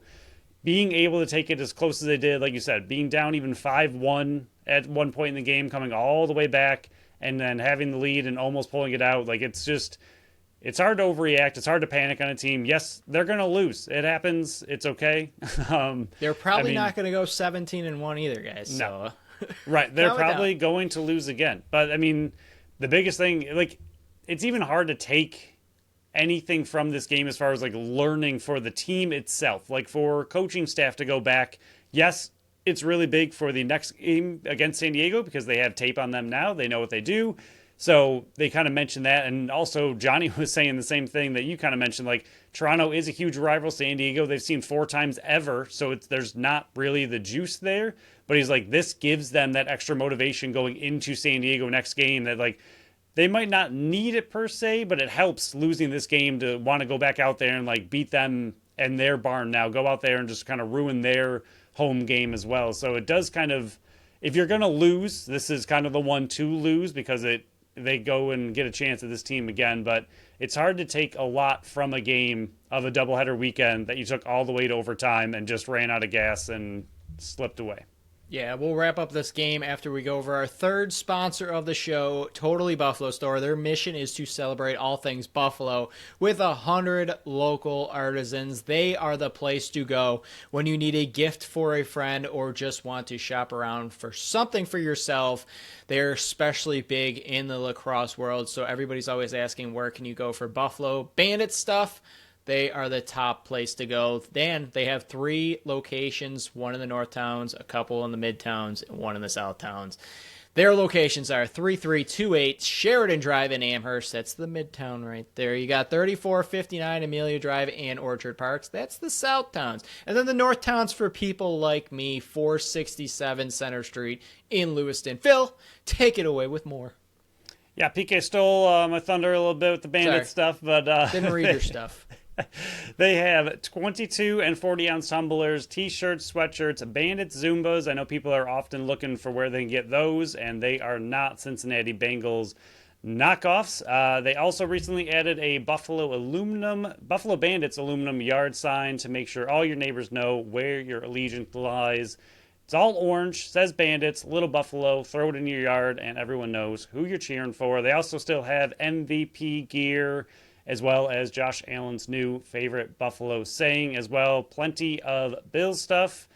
being able to take it as close as they did, like you said, being down even 5-1 at one point in the game, coming all the way back, and then having the lead and almost pulling it out, like, it's hard to overreact. It's hard to panic on a team. Yes, they're going to lose. It happens. It's okay. They're probably not going to go 17-1 either, guys. No. So. Right. They're probably going to lose again. But, I mean, the biggest thing, like, it's even hard to take anything from this game as far as, like, learning for the team itself. Like, for coaching staff to go back, yes, it's really big for the next game against San Diego because they have tape on them now. They know what they do. So they kind of mentioned that. And also Johnny was saying the same thing that you kind of mentioned, like, Toronto is a huge rival. San Diego, they've seen 4 times ever. So there's not really the juice there. But he's like, this gives them that extra motivation going into San Diego next game, that, like, they might not need it per se, but it helps losing this game to want to go back out there and, like, beat them in their barn now. Go out there and just kind of ruin their home game as well. So it does kind of, if you're going to lose, this is kind of the one to lose, because they go and get a chance at this team again. But it's hard to take a lot from a game of a doubleheader weekend that you took all the way to overtime and just ran out of gas and slipped away. Yeah, we'll wrap up this game after we go over our third sponsor of the show, Totally Buffalo Store. Their mission is to celebrate all things Buffalo with 100 local artisans. They are the place to go when you need a gift for a friend or just want to shop around for something for yourself. They're especially big in the lacrosse world, so everybody's always asking, where can you go for Buffalo Bandit stuff? They are the top place to go. Then they have 3 locations, one in the North Towns, a couple in the Mid Towns, and one in the South Towns. Their locations are 3328 Sheridan Drive in Amherst. That's the Midtown right there. You got 3459 Amelia Drive and Orchard Parks. That's the South Towns. And then the North Towns for people like me, 467 Center Street in Lewiston. Phil, take it away with more. Yeah, PK stole my thunder a little bit with the Bandit stuff, but didn't read your stuff. They have 22 and 40-ounce tumblers, t-shirts, sweatshirts, Bandits, Zumbas. I know people are often looking for where they can get those, and they are not Cincinnati Bengals knockoffs. They also recently added a Buffalo Bandits aluminum yard sign to make sure all your neighbors know where your allegiance lies. It's all orange, says Bandits, little Buffalo, throw it in your yard, and everyone knows who you're cheering for. They also still have MVP gear, as well as Josh Allen's new favorite Buffalo saying as well. Plenty of Bills stuff.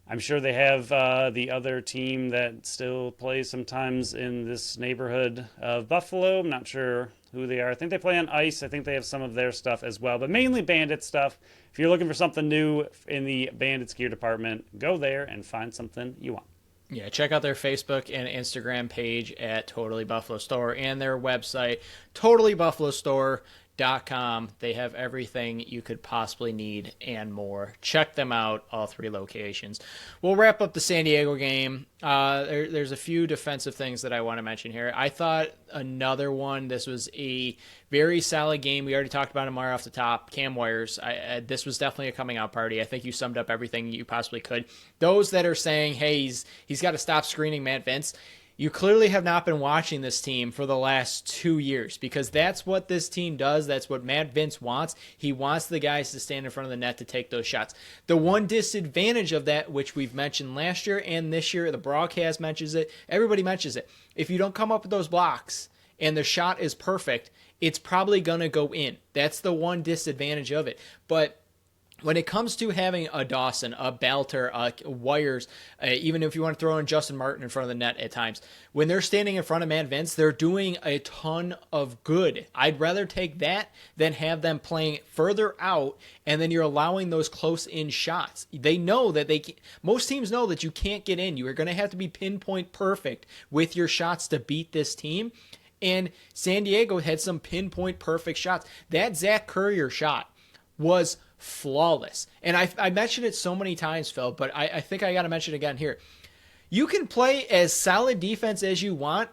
I'm sure they have the other team that still plays sometimes in this neighborhood of Buffalo. I'm not sure who they are. I think they play on ice. I think they have some of their stuff as well, but mainly Bandit stuff. If you're looking for something new in the Bandits gear department, go there and find something you want. Yeah, check out their Facebook and Instagram page at Totally Buffalo Store and their website, totallybuffalostore.com. They have everything you could possibly need and more. Check them out, all three locations. We'll wrap up the San Diego game. There's a few defensive things that I want to mention here. I thought another one, this was a very solid game. We already talked about him right off the top. Cam Wires, this was definitely a coming out party. I think you summed up everything you possibly could. Those that are saying, hey, he's got to stop screening Matt Vince, you clearly have not been watching this team for the last 2 years, because that's what this team does. That's what Matt Vince wants. He wants the guys to stand in front of the net to take those shots. The one disadvantage of that, which we've mentioned last year and this year, the broadcast mentions it, everybody mentions it. If you don't come up with those blocks and the shot is perfect, it's probably going to go in. That's the one disadvantage of it. But when it comes to having a Dawson, a Belter, Wires, even if you want to throw in Justin Martin in front of the net at times, when they're standing in front of Matt Vince, they're doing a ton of good. I'd rather take that than have them playing further out, and then you're allowing those close-in shots. They know that most teams know that you can't get in. You are going to have to be pinpoint perfect with your shots to beat this team. And San Diego had some pinpoint perfect shots. That Zach Currier shot was flawless. And I mentioned it so many times, Phil, but I think I got to mention it again here. You can play as solid defense as you want.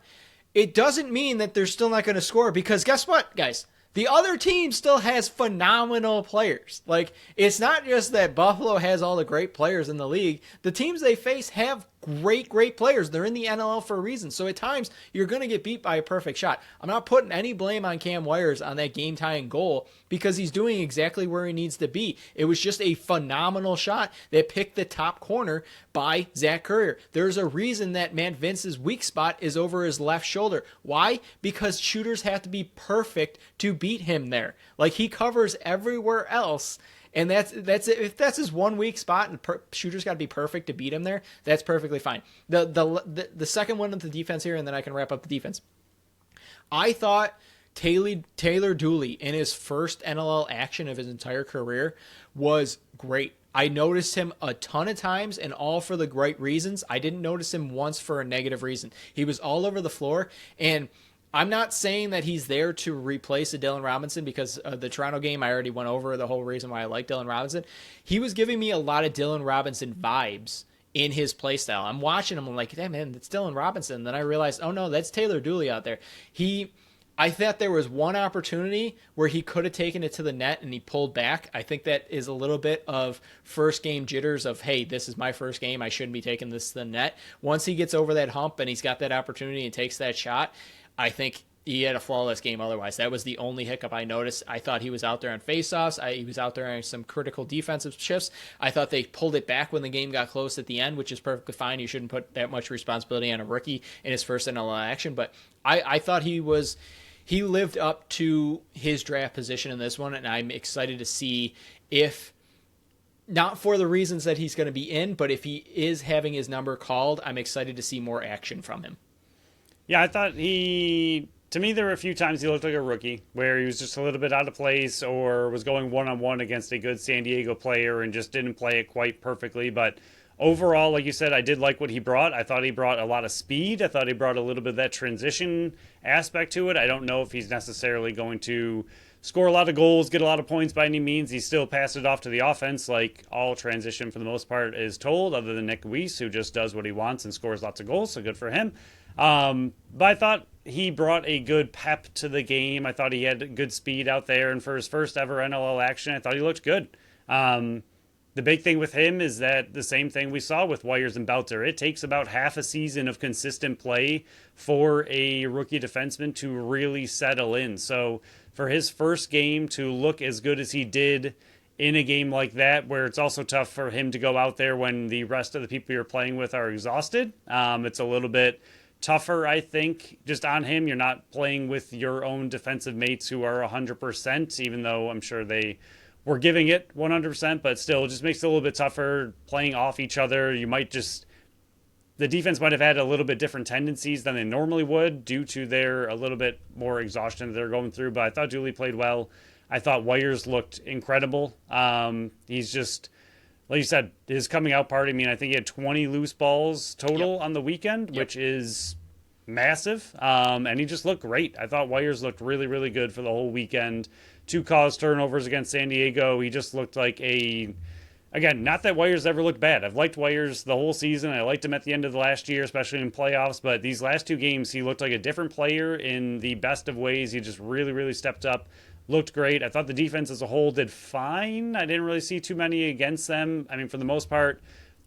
It doesn't mean that they're still not going to score, because guess what, guys? The other team still has phenomenal players. Like, it's not just that Buffalo has all the great players in the league. The teams they face have great players. They're in the NLL for a reason. So at times, you're going to get beat by a perfect shot. I'm not putting any blame on Cam Wires on that game-tying goal, because he's doing exactly where he needs to be. It was just a phenomenal shot that picked the top corner by Zach Currier. There's a reason that Matt Vince's weak spot is over his left shoulder. Why? Because shooters have to be perfect to beat him there. Like, he covers everywhere else. And that's it. If that's his one weak spot and shooter's got to be perfect to beat him there, that's perfectly fine. The second one of the defense here, and then I can wrap up the defense. I thought Taylor Dooley in his first NLL action of his entire career was great. I noticed him a ton of times, and all for the right reasons. I didn't notice him once for a negative reason. He was all over the floor, and I'm not saying that he's there to replace a Dylan Robinson, because the Toronto game, I already went over the whole reason why I like Dylan Robinson. He was giving me a lot of Dylan Robinson vibes in his play style. I'm watching him, I'm like, hey man, that's Dylan Robinson. Then I realized, oh no, that's Taylor Dooley out there. I thought there was one opportunity where he could have taken it to the net and he pulled back. I think that is a little bit of first game jitters of, hey, this is my first game, I shouldn't be taking this to the net. Once he gets over that hump and he's got that opportunity and takes that shot, I think he had a flawless game otherwise. That was the only hiccup I noticed. I thought he was out there on faceoffs. He was out there on some critical defensive shifts. I thought they pulled it back when the game got close at the end, which is perfectly fine. You shouldn't put that much responsibility on a rookie in his first NLL action. But I thought he lived up to his draft position in this one, and I'm excited to see if, not for the reasons that he's going to be in, but if he is having his number called, I'm excited to see more action from him. Yeah, I thought to me, there were a few times he looked like a rookie, where he was just a little bit out of place or was going one-on-one against a good San Diego player and just didn't play it quite perfectly. But overall, like you said, I did like what he brought. I thought he brought a lot of speed. I thought he brought a little bit of that transition aspect to it. I don't know if he's necessarily going to score a lot of goals, get a lot of points by any means. He still passed it off to the offense like all transition for the most part is told, other than Nick Weiss, who just does what he wants and scores lots of goals, so good for him. But I thought he brought a good pep to the game. I thought he had good speed out there, and for his first ever NLL action, I thought he looked good. The big thing with him is that the same thing we saw with Wires and Belter. It takes about half a season of consistent play for a rookie defenseman to really settle in. So for his first game to look as good as he did in a game like that, where it's also tough for him to go out there when the rest of the people you're playing with are exhausted, it's a little bit tougher, I think, just on him. You're not playing with your own defensive mates who are 100%, even though I'm sure they were giving it 100%, but still, it just makes it a little bit tougher playing off each other. The defense might have had a little bit different tendencies than they normally would due to their a little bit more exhaustion that they're going through, but I thought Dooley played well. I thought Wires looked incredible. He's just, like you said, his coming out party, I think he had 20 loose balls total on the weekend, which is massive. And he just looked great. I thought Wires looked really, really good for the whole weekend. 2 caused turnovers against San Diego. He just looked like again, not that Wires ever looked bad. I've liked Wires the whole season. I liked him at the end of the last year, especially in playoffs. But these last 2 games, he looked like a different player in the best of ways. He just really, really stepped up. Looked great. I thought the defense as a whole did fine. I didn't really see too many against them. For the most part,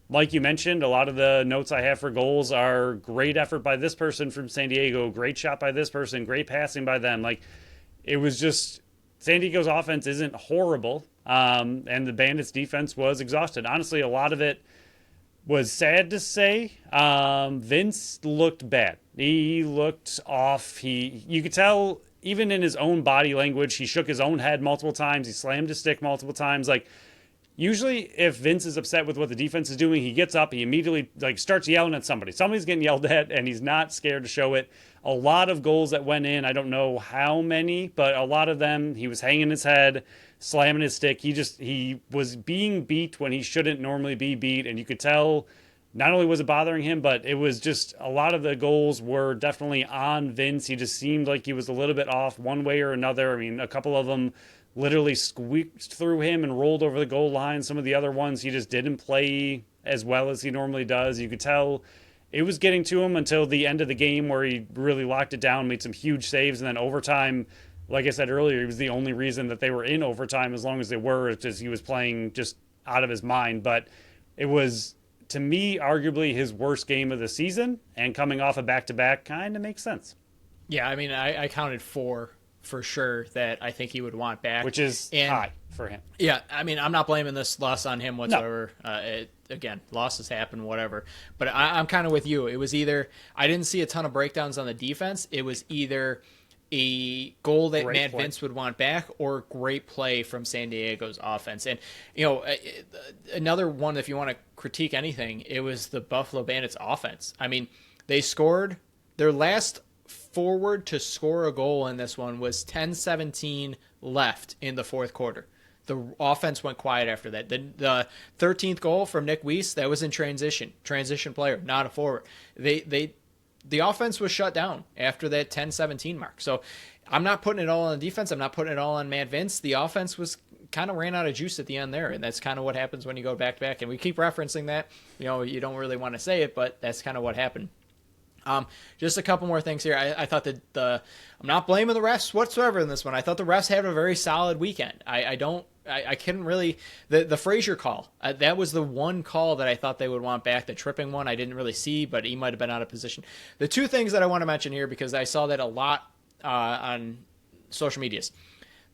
like you mentioned, a lot of the notes I have for goals are great effort by this person from San Diego, great shot by this person, great passing by them. It was just, San Diego's offense isn't horrible, and the Bandits' defense was exhausted. Honestly, a lot of it was sad to say. Vince looked bad. He looked off. You could tell, even in his own body language, he shook his own head multiple times. He slammed his stick multiple times. Usually if Vince is upset with what the defense is doing, he gets up, he immediately starts yelling at somebody. Somebody's getting yelled at, and he's not scared to show it. A lot of goals that went in, I don't know how many, but a lot of them, he was hanging his head, slamming his stick. He was being beat when he shouldn't normally be beat, and you could tell not only was it bothering him, but it was just a lot of the goals were definitely on Vince. He just seemed like he was a little bit off one way or another. A couple of them literally squeaked through him and rolled over the goal line. Some of the other ones, he just didn't play as well as he normally does. You could tell it was getting to him until the end of the game, where he really locked it down, made some huge saves, and then overtime, like I said earlier, he was the only reason that they were in overtime as long as they were, because he was playing just out of his mind. But it was, to me, arguably his worst game of the season, and coming off a back-to-back kind of makes sense. Yeah, I counted 4 for sure that I think he would want back, which is high for him. Yeah, I'm not blaming this loss on him whatsoever. No. Again, losses happen, whatever. But I'm kind of with you. It was either, I didn't see a ton of breakdowns on the defense. It was either a goal that Matt Vince would want back, or great play from San Diego's offense. And, another one, if you want to critique anything, it was the Buffalo Bandits offense. They scored their last forward to score a goal in this one was 10:17 left in the fourth quarter. The offense went quiet after that. The 13th goal from Nick Weiss, that was in transition player, not a forward. The offense was shut down after that 10:17 mark. So I'm not putting it all on the defense. I'm not putting it all on Matt Vince. The offense was kind of ran out of juice at the end there, and that's kind of what happens when you go back to back. And we keep referencing that. You don't really want to say it, but that's kind of what happened. Just a couple more things here. I thought that I'm not blaming the refs whatsoever in this one. I thought the refs had a very solid weekend. I couldn't really, the Frazier call, that was the one call that I thought they would want back. The tripping one I didn't really see, but he might have been out of position. The 2 things that I want to mention here, because I saw that a lot on social medias.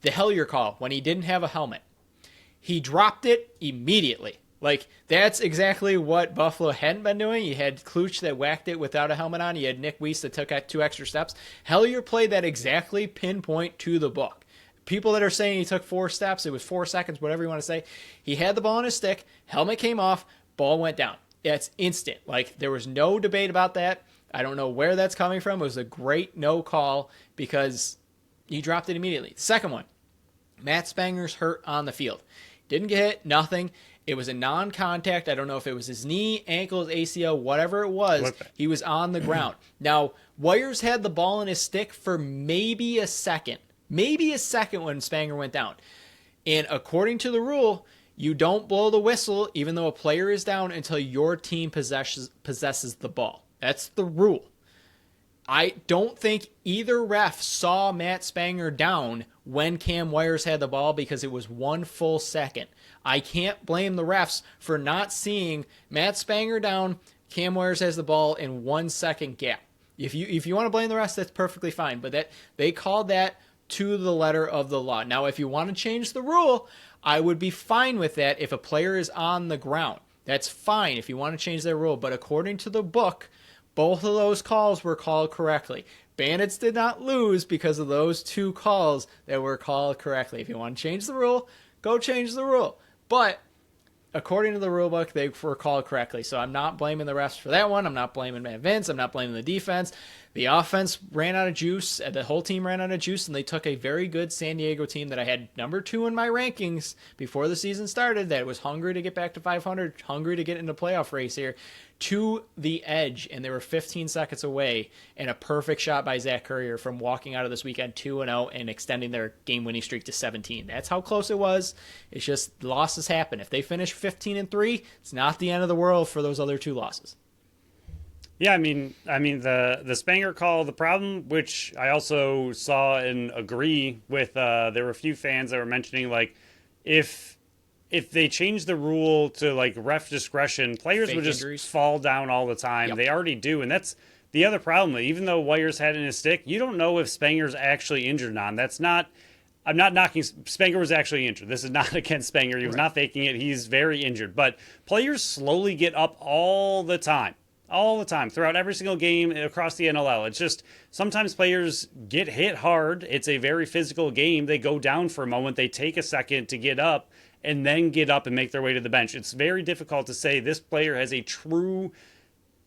The Hellier call, when he didn't have a helmet, he dropped it immediately. That's exactly what Buffalo hadn't been doing. You had Kluch that whacked it without a helmet on. You had Nick Weiss that took 2 extra steps. Hellier played that exactly pinpoint to the book. People that are saying he took 4 steps, it was 4 seconds, whatever you want to say. He had the ball on his stick, helmet came off, ball went down. It's instant. There was no debate about that. I don't know where that's coming from. It was a great no call because he dropped it immediately. Second one, Matt Spanger's hurt on the field. Didn't get hit, nothing. It was a non-contact. I don't know if it was his knee, ankle, ACL, whatever it was. He was on the ground. Now, Wires had the ball in his stick for maybe a second when Spanger went down. And according to the rule, you don't blow the whistle even though a player is down until your team possesses the ball. That's the rule. I don't think either ref saw Matt Spanger down when Cam Wires had the ball because it was 1 full second. I can't blame the refs for not seeing Matt Spanger down, Cam Wires has the ball in 1 second gap. If you want to blame the refs, that's perfectly fine. But that they called that to the letter of the law. Now, if you want to change the rule, I would be fine with that if a player is on the ground. That's fine if you want to change that rule. But according to the book, both of those calls were called correctly. Bandits did not lose because of those 2 calls that were called correctly. If you want to change the rule, go change the rule. But according to the rule book, they were called correctly. So I'm not blaming the refs for that one. I'm not blaming Matt Vince. I'm not blaming the defense. The offense ran out of juice. The whole team ran out of juice, and they took a very good San Diego team that I had number 2 in my rankings before the season started, that was hungry to get back to 500, hungry to get into playoff race here, to the edge, and they were 15 seconds away, and a perfect shot by Zach Currier from walking out of this weekend 2-0 and extending their game-winning streak to 17. That's how close it was. It's just losses happen. If they finish 15-3, it's not the end of the world for those other 2 losses. Yeah, I mean the Spanger call, the problem, which I also saw and agree with, there were a few fans that were mentioning, like, if they change the rule to, like, ref discretion, players Fake would just injuries. fall down all the time. Yep. They already do, and that's the other problem. Even though Wires had it in his stick, you don't know if Spanger's actually injured or not. That's not... I'm not knocking... Spanger was actually injured. This is not against Spanger. He was not faking it. He's very injured. But players slowly get up all the time. All the time, throughout every single game across the NLL. It's just, sometimes players get hit hard. It's a very physical game. They go down for a moment. They take a second to get up, and then get up and make their way to the bench. It's very difficult to say this player has a true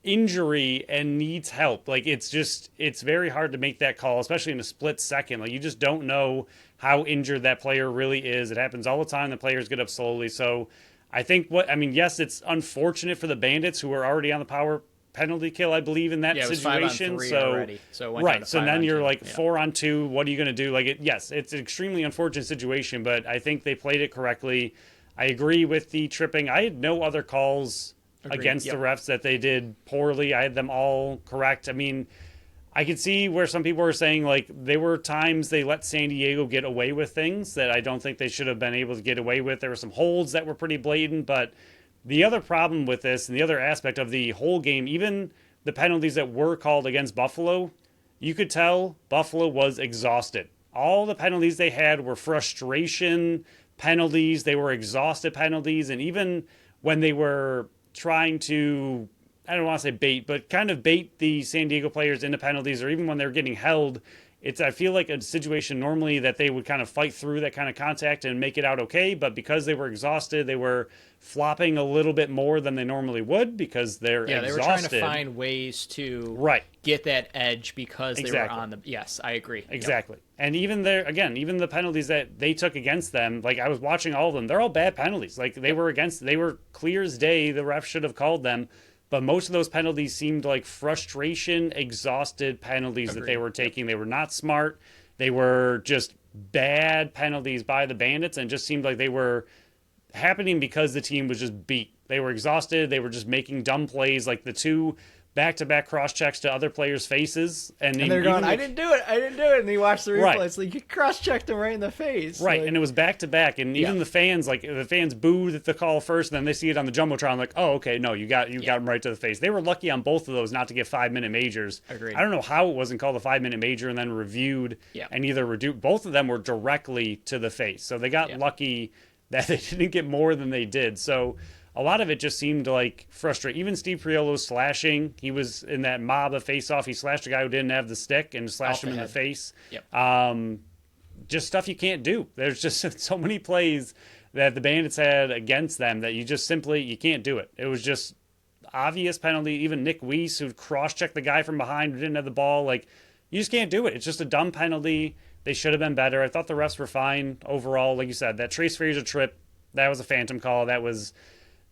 injury and needs help. Like, it's very hard to make that call, especially in a split second. Like, you just don't know how injured that player really is. It happens all the time. The players get up slowly. So I think yes, it's unfortunate for the Bandits, who are already on the power penalty kill, I believe, in that situation. It was 5-on-3 already. So it went down to So then you're 5-on-2. like 4-on-2. What are you going to do? Like, yes, it's an extremely unfortunate situation, but I think they played it correctly. I agree with the tripping. I had no other calls against the refs that they did poorly. I had them all correct. I mean, I could see where some people were saying, like, there were times they let San Diego get away with things that I don't think they should have been able to get away with. There were some holds that were pretty blatant, but the other problem with this, and the other aspect of the whole game, even the penalties that were called against Buffalo, you could tell Buffalo was exhausted. All the penalties they had were frustration penalties. They were exhausted penalties. And even when they were trying to, I don't want to say bait, but kind of bait the San Diego players into penalties, or even when they were getting held, I feel like a situation normally that they would kind of fight through that kind of contact and make it out okay. But because they were exhausted, they were flopping a little bit more than they normally would because they're exhausted. They were trying to find ways to get that edge because they were on the... Yes, I agree. Exactly. Yep. And even even the penalties that they took against them, like, I was watching all of them, they're all bad penalties. Like, they were clear as day. The ref should have called them. But most of those penalties seemed like frustration, exhausted penalties that they were taking. They were not smart. They were just bad penalties by the Bandits, and just seemed like they were happening because the team was just beat. They were exhausted. They were just making dumb plays, like the 2 back-to-back cross-checks to other players' faces. And they're going, I didn't do it. And you watch the replay. It's like, you cross-checked them right in the face. Right, like, and it was back-to-back. And even the fans, booed at the call first, and then they see it on the Jumbotron, like, oh, okay, no, you got them right to the face. They were lucky on both of those not to get 5-minute majors. Agreed. I don't know how it wasn't called a 5-minute major and then reviewed and either reduced. Both of them were directly to the face. So they got lucky that they didn't get more than they did. So a lot of it just seemed like frustrating. Even Steve Priolo's slashing. He was in that mob of face-off. He slashed a guy who didn't have the stick and slashed him in the face. Yep. Just stuff you can't do. There's just so many plays that the Bandits had against them that you just simply, you can't do it. It was just obvious penalty. Even Nick Weiss, who cross-checked the guy from behind who didn't have the ball, like, you just can't do it. It's just a dumb penalty. They should have been better. I thought the refs were fine overall. Like you said, that Trace Frazier trip, that was a phantom call. That was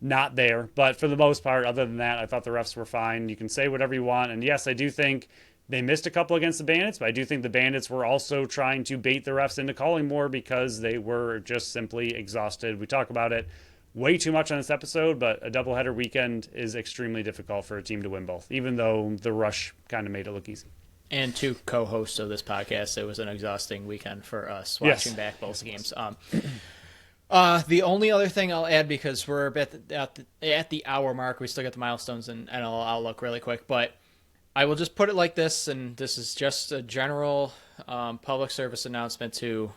not there. But for the most part, other than that, I thought the refs were fine. You can say whatever you want. And yes, I do think they missed a couple against the Bandits, but I do think the Bandits were also trying to bait the refs into calling more because they were just simply exhausted. We talk about it way too much on this episode, but a doubleheader weekend is extremely difficult for a team to win both, even though the rush kind of made it look easy. And two co-hosts of this podcast. It was an exhausting weekend for us watching back both games. The only other thing I'll add, because we're at the hour mark, we still got the milestones and NL Outlook really quick, but I will just put it like this, and this is just a general public service announcement to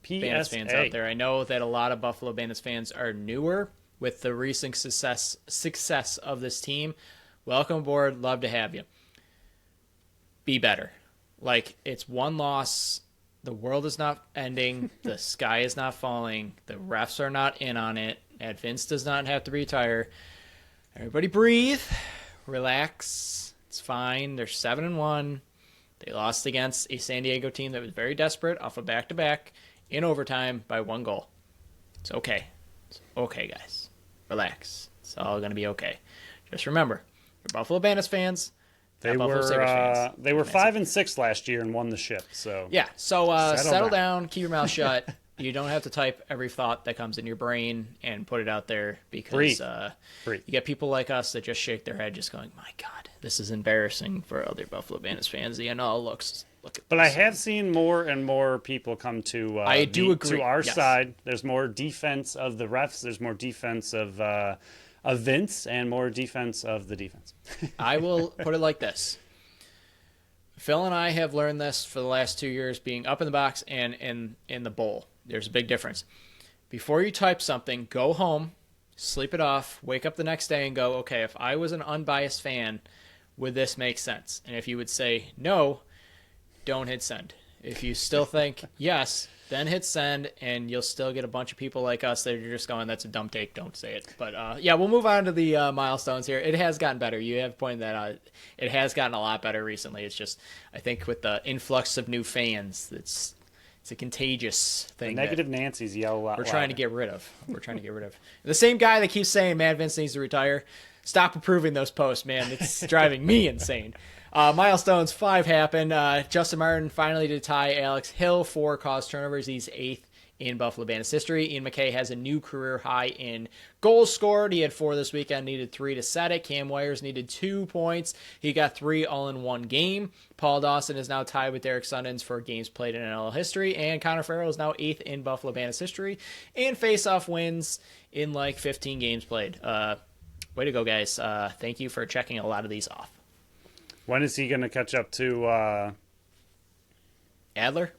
Bandits fans out there. I know that a lot of Buffalo Bandits fans are newer with the recent success of this team. Welcome aboard. Love to have you. Be better. Like, it's one loss. The world is not ending. The sky is not falling. The refs are not in on it. And Vince does not have to retire. Everybody breathe. Relax. It's fine. They're 7-1. They lost against a San Diego team that was very desperate off a back-to-back in overtime by 1 goal. It's okay. It's okay, guys. Relax. It's all going to be okay. Just remember, you're Buffalo Bandits fans. They were 5-6 last year and won the ship. So yeah. So settle down, keep your mouth shut. You don't have to type every thought that comes in your brain and put it out there, because you get people like us that just shake their head, just going, "My God, this is embarrassing for other Buffalo Bandits fans." The NL look at. But this. I have seen more and more people come to I do agree. To our side. There's more defense of the refs. There's more defense of Vince, and more defense of the defense. I will put it like this. Phil and I have learned this for the last 2 years, being up in the box and in the bowl. There's a big difference. Before you type something, go home, sleep it off, wake up the next day and go, okay, if I was an unbiased fan, would this make sense? And if you would say no, don't hit send. If you still think yes, then hit send, and you'll still get a bunch of people like us that are just going, that's a dumb take, don't say it. But, yeah, we'll move on to the milestones here. It has gotten better. You have pointed that out. It has gotten a lot better recently. It's just, I think with the influx of new fans, it's a contagious thing. The negative Nancy's yell a lot We're trying to get rid of. The same guy that keeps saying Mad Vince needs to retire, stop approving those posts, man. It's driving me insane. Milestones 5 happened. Justin Martin finally did tie Alex Hill for caused turnovers. He's 8th in Buffalo Bandits history. Ian McKay has a new career high in goals scored. He had 4 this weekend, needed 3 to set it. Cam Wires needed 2 points. He got 3 all in one game. Paul Dawson is now tied with Derek Sundins for games played in NL history. And Connor Farrell is now 8th in Buffalo Bandits history. And face-off wins in like 15 games played. Way to go, guys. Thank you for checking a lot of these off. When is he going to catch up to Adler?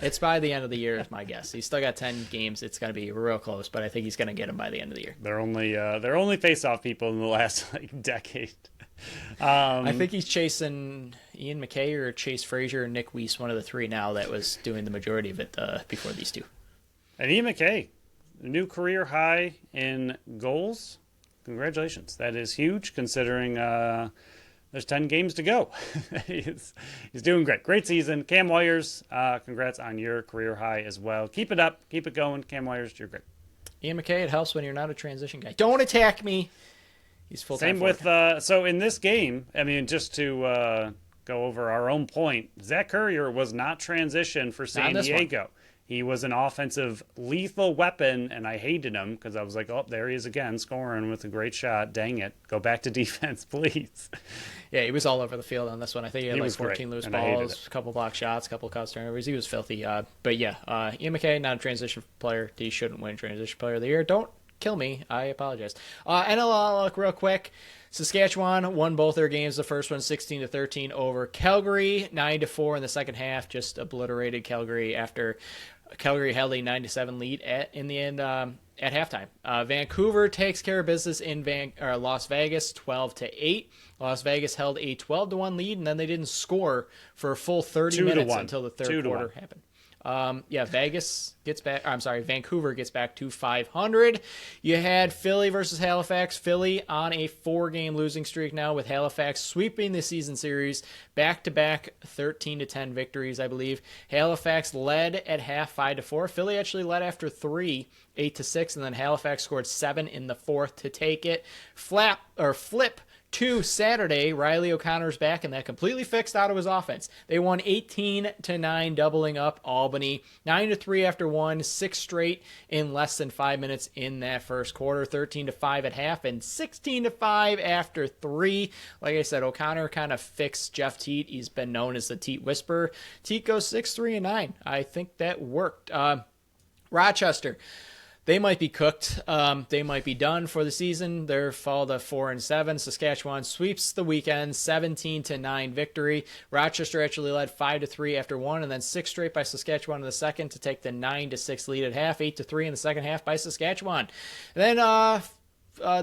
It's by the end of the year, is my guess. He's still got 10 games. It's going to be real close, but I think he's going to get him by the end of the year. They're only face-off people in the last decade. I think he's chasing Ian McKay or Chase Frazier or Nick Weiss, one of the 3 now that was doing the majority of it before these 2. And Ian McKay, a new career high in goals. Congratulations. That is huge considering there's 10 games to go. He's doing great. Great season. Cam Wires, congrats on your career high as well. Keep it up. Keep it going. Cam Wires, you're great. Ian McKay, it helps when you're not a transition guy. Don't attack me. He's full-time. Same with, so in this game, I mean, just to go over our own point, Zach Currier was not transition for San Diego. He was an offensive lethal weapon, and I hated him because I was like, oh, there he is again, scoring with a great shot. Dang it. Go back to defense, please. Yeah, he was all over the field on this one. I think he had like 14 loose balls, a couple block shots, a couple caused turnovers. He was filthy. But yeah, Ian McKay, not a transition player. He shouldn't win transition player of the year. Don't kill me. I apologize. NL look real quick. Saskatchewan won both their games. The first one 16-13 over Calgary, 9-4 in the second half. Just obliterated Calgary after Calgary held a 9-7 lead at halftime. Vancouver takes care of business in Las Vegas, 12-8. Las Vegas held a 12-1 lead, and then they didn't score for a full 30 minutes until the third quarter happened. Vancouver gets back to 500. You had Philly versus Halifax. Philly on a 4-game losing streak now, with Halifax sweeping the season series, back-to-back 13-10 victories, I believe. Halifax led at half 5-4. Philly actually led after 3, 8-6, and then Halifax scored 7 in the fourth to take it. Flip 2 Saturday, Riley O'Connor's back, and that completely fixed out of his offense. They won 18-9, doubling up Albany. 9-3 after 1, 6 straight in less than 5 minutes in that first quarter. 13-5 at half, and 16-5 after 3. Like I said, O'Connor kind of fixed Jeff Teat. He's been known as the Teat Whisperer. Teat goes 6-3-9. I think that worked. Rochester, they might be cooked. They might be done for the season. They're fall to 4-7. Saskatchewan sweeps the weekend, 17-9 victory. Rochester actually led 5-3 after 1, and then 6 straight by Saskatchewan in the second to take the 9-6 lead at half. 8-3 in the second half by Saskatchewan. And then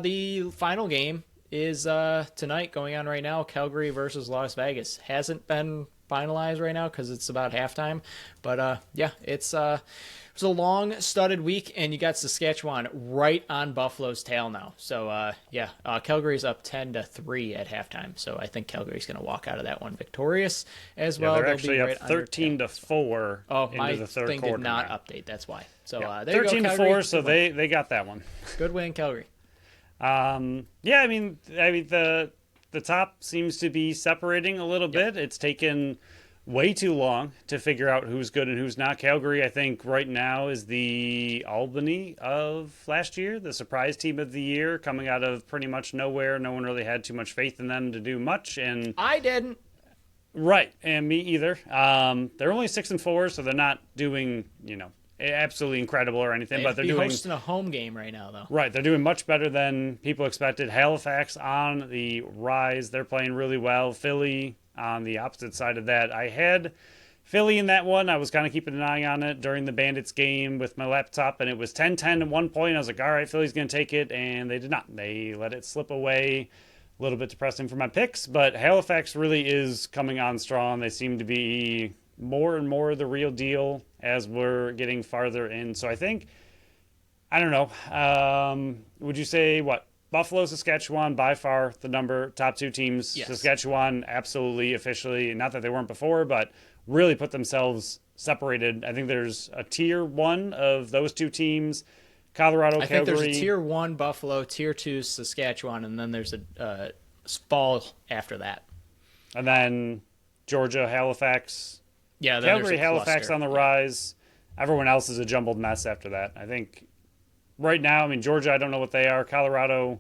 the final game is tonight, going on right now. Calgary versus Las Vegas. Hasn't been finalized right now because it's about halftime. But yeah, it's a long studded week, and you got Saskatchewan right on Buffalo's tail now. So yeah, Calgary's up 10-3 at halftime. So I think Calgary's going to walk out of that one victorious as well. They're They'll actually be up right 13-4. Oh, into my the third thing quarter did not now. update. That's why. So Yeah, there you go, 13-4. Calgary. So they got that one. Good win, Calgary. Yeah, I mean the top seems to be separating a little bit. It's taken way too long to figure out who's good and who's not. Calgary, I think, right now is the Albany of last year, the surprise team of the year, coming out of pretty much nowhere. No one really had too much faith in them to do much, and I didn't. Right, and me either. They're only 6-4, so they're not doing, absolutely incredible or anything, but they're doing hosting a home game right now, though. Right, they're doing much better than people expected. Halifax on the rise. They're playing really well. Philly on the opposite side of that. I had Philly in that one. I was kind of keeping an eye on it during the Bandits game with my laptop, and it was 10-10 at one point. I was like, all right, Philly's going to take it, and they did not. They let it slip away. A little bit depressing for my picks, but Halifax really is coming on strong. They seem to be more and more the real deal as we're getting farther in. So I think, I don't know, would you say what? Buffalo, Saskatchewan, by far the top 2 teams. Yes. Saskatchewan, absolutely, officially, not that they weren't before, but really put themselves separated. I think there's a tier 1 of those 2 teams. Colorado, I Calgary. think there's a tier 1 Buffalo, tier 2 Saskatchewan, and then there's a fall after that. And then Georgia, Halifax. Yeah, then Calgary, there's a Halifax cluster. on the rise. Everyone else is a jumbled mess after that. I think right now, I mean, Georgia, I don't know what they are. Colorado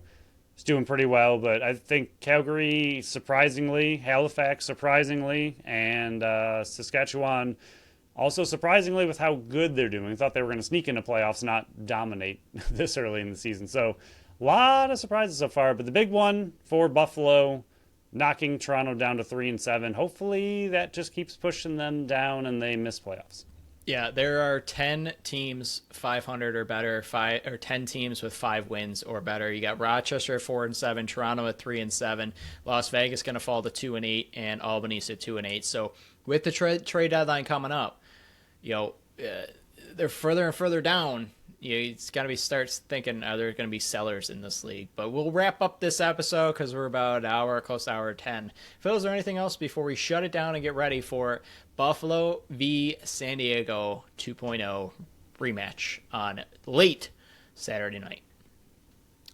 is doing pretty well, but I think Calgary, surprisingly, Halifax, surprisingly, and Saskatchewan, also surprisingly with how good they're doing. I thought they were going to sneak into playoffs, not dominate this early in the season. So a lot of surprises so far, but the big one for Buffalo, knocking Toronto down to 3-7. Hopefully that just keeps pushing them down and they miss playoffs. Yeah, there are 10 teams 500 or better, 10 teams with 5 wins or better. You got Rochester at 4-7, Toronto at 3-7, Las Vegas going to fall to 2-8, and Albany's at 2-8. So with the trade deadline coming up, they're further and further down. It's got to be starts thinking, are there going to be sellers in this league? But we'll wrap up this episode because we're about an hour, close to hour 10. Phil, is there anything else before we shut it down and get ready for Buffalo v. San Diego 2.0 rematch on late Saturday night?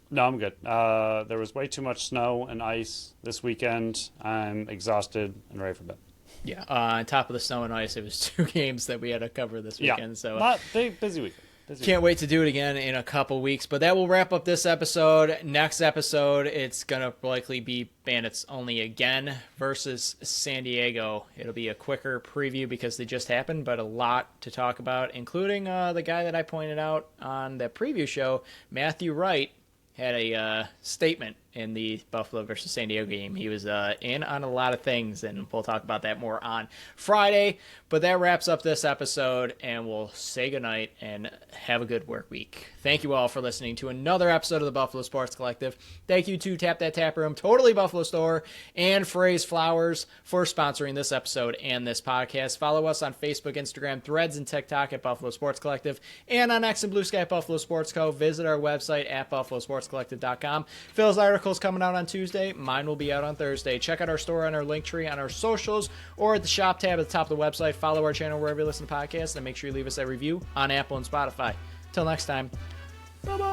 No, I'm good. There was way too much snow and ice this weekend. I'm exhausted and ready for bed. Yeah, on top of the snow and ice, it was 2 games that we had to cover this weekend. Yeah, So busy weekend. Can't wait to do it again in a couple weeks. But that will wrap up this episode. Next episode, it's going to likely be Bandits only again versus San Diego. It'll be a quicker preview because they just happened, but a lot to talk about, including the guy that I pointed out on the preview show, Matthew Wright, had a statement in the Buffalo versus San Diego game. He was in on a lot of things, and we'll talk about that more on Friday. But that wraps up this episode, and we'll say goodnight and have a good work week. Thank you all for listening to another episode of the Buffalo Sports Collective. Thank you to Tap That Tap Room, Totally Buffalo Store, and Phrase Flowers for sponsoring this episode and this podcast. Follow us on Facebook, Instagram, Threads, and TikTok at Buffalo Sports Collective, and on X and Blue Sky at Buffalo Sports Co. Visit our website at buffalosportscollective.com. Phil's article's coming out on Tuesday. Mine will be out on Thursday. Check out our store on our link tree on our socials or at the shop tab at the top of the website. Follow our channel wherever you listen to podcasts, and make sure you leave us a review on Apple and Spotify. Till next time, bye-bye.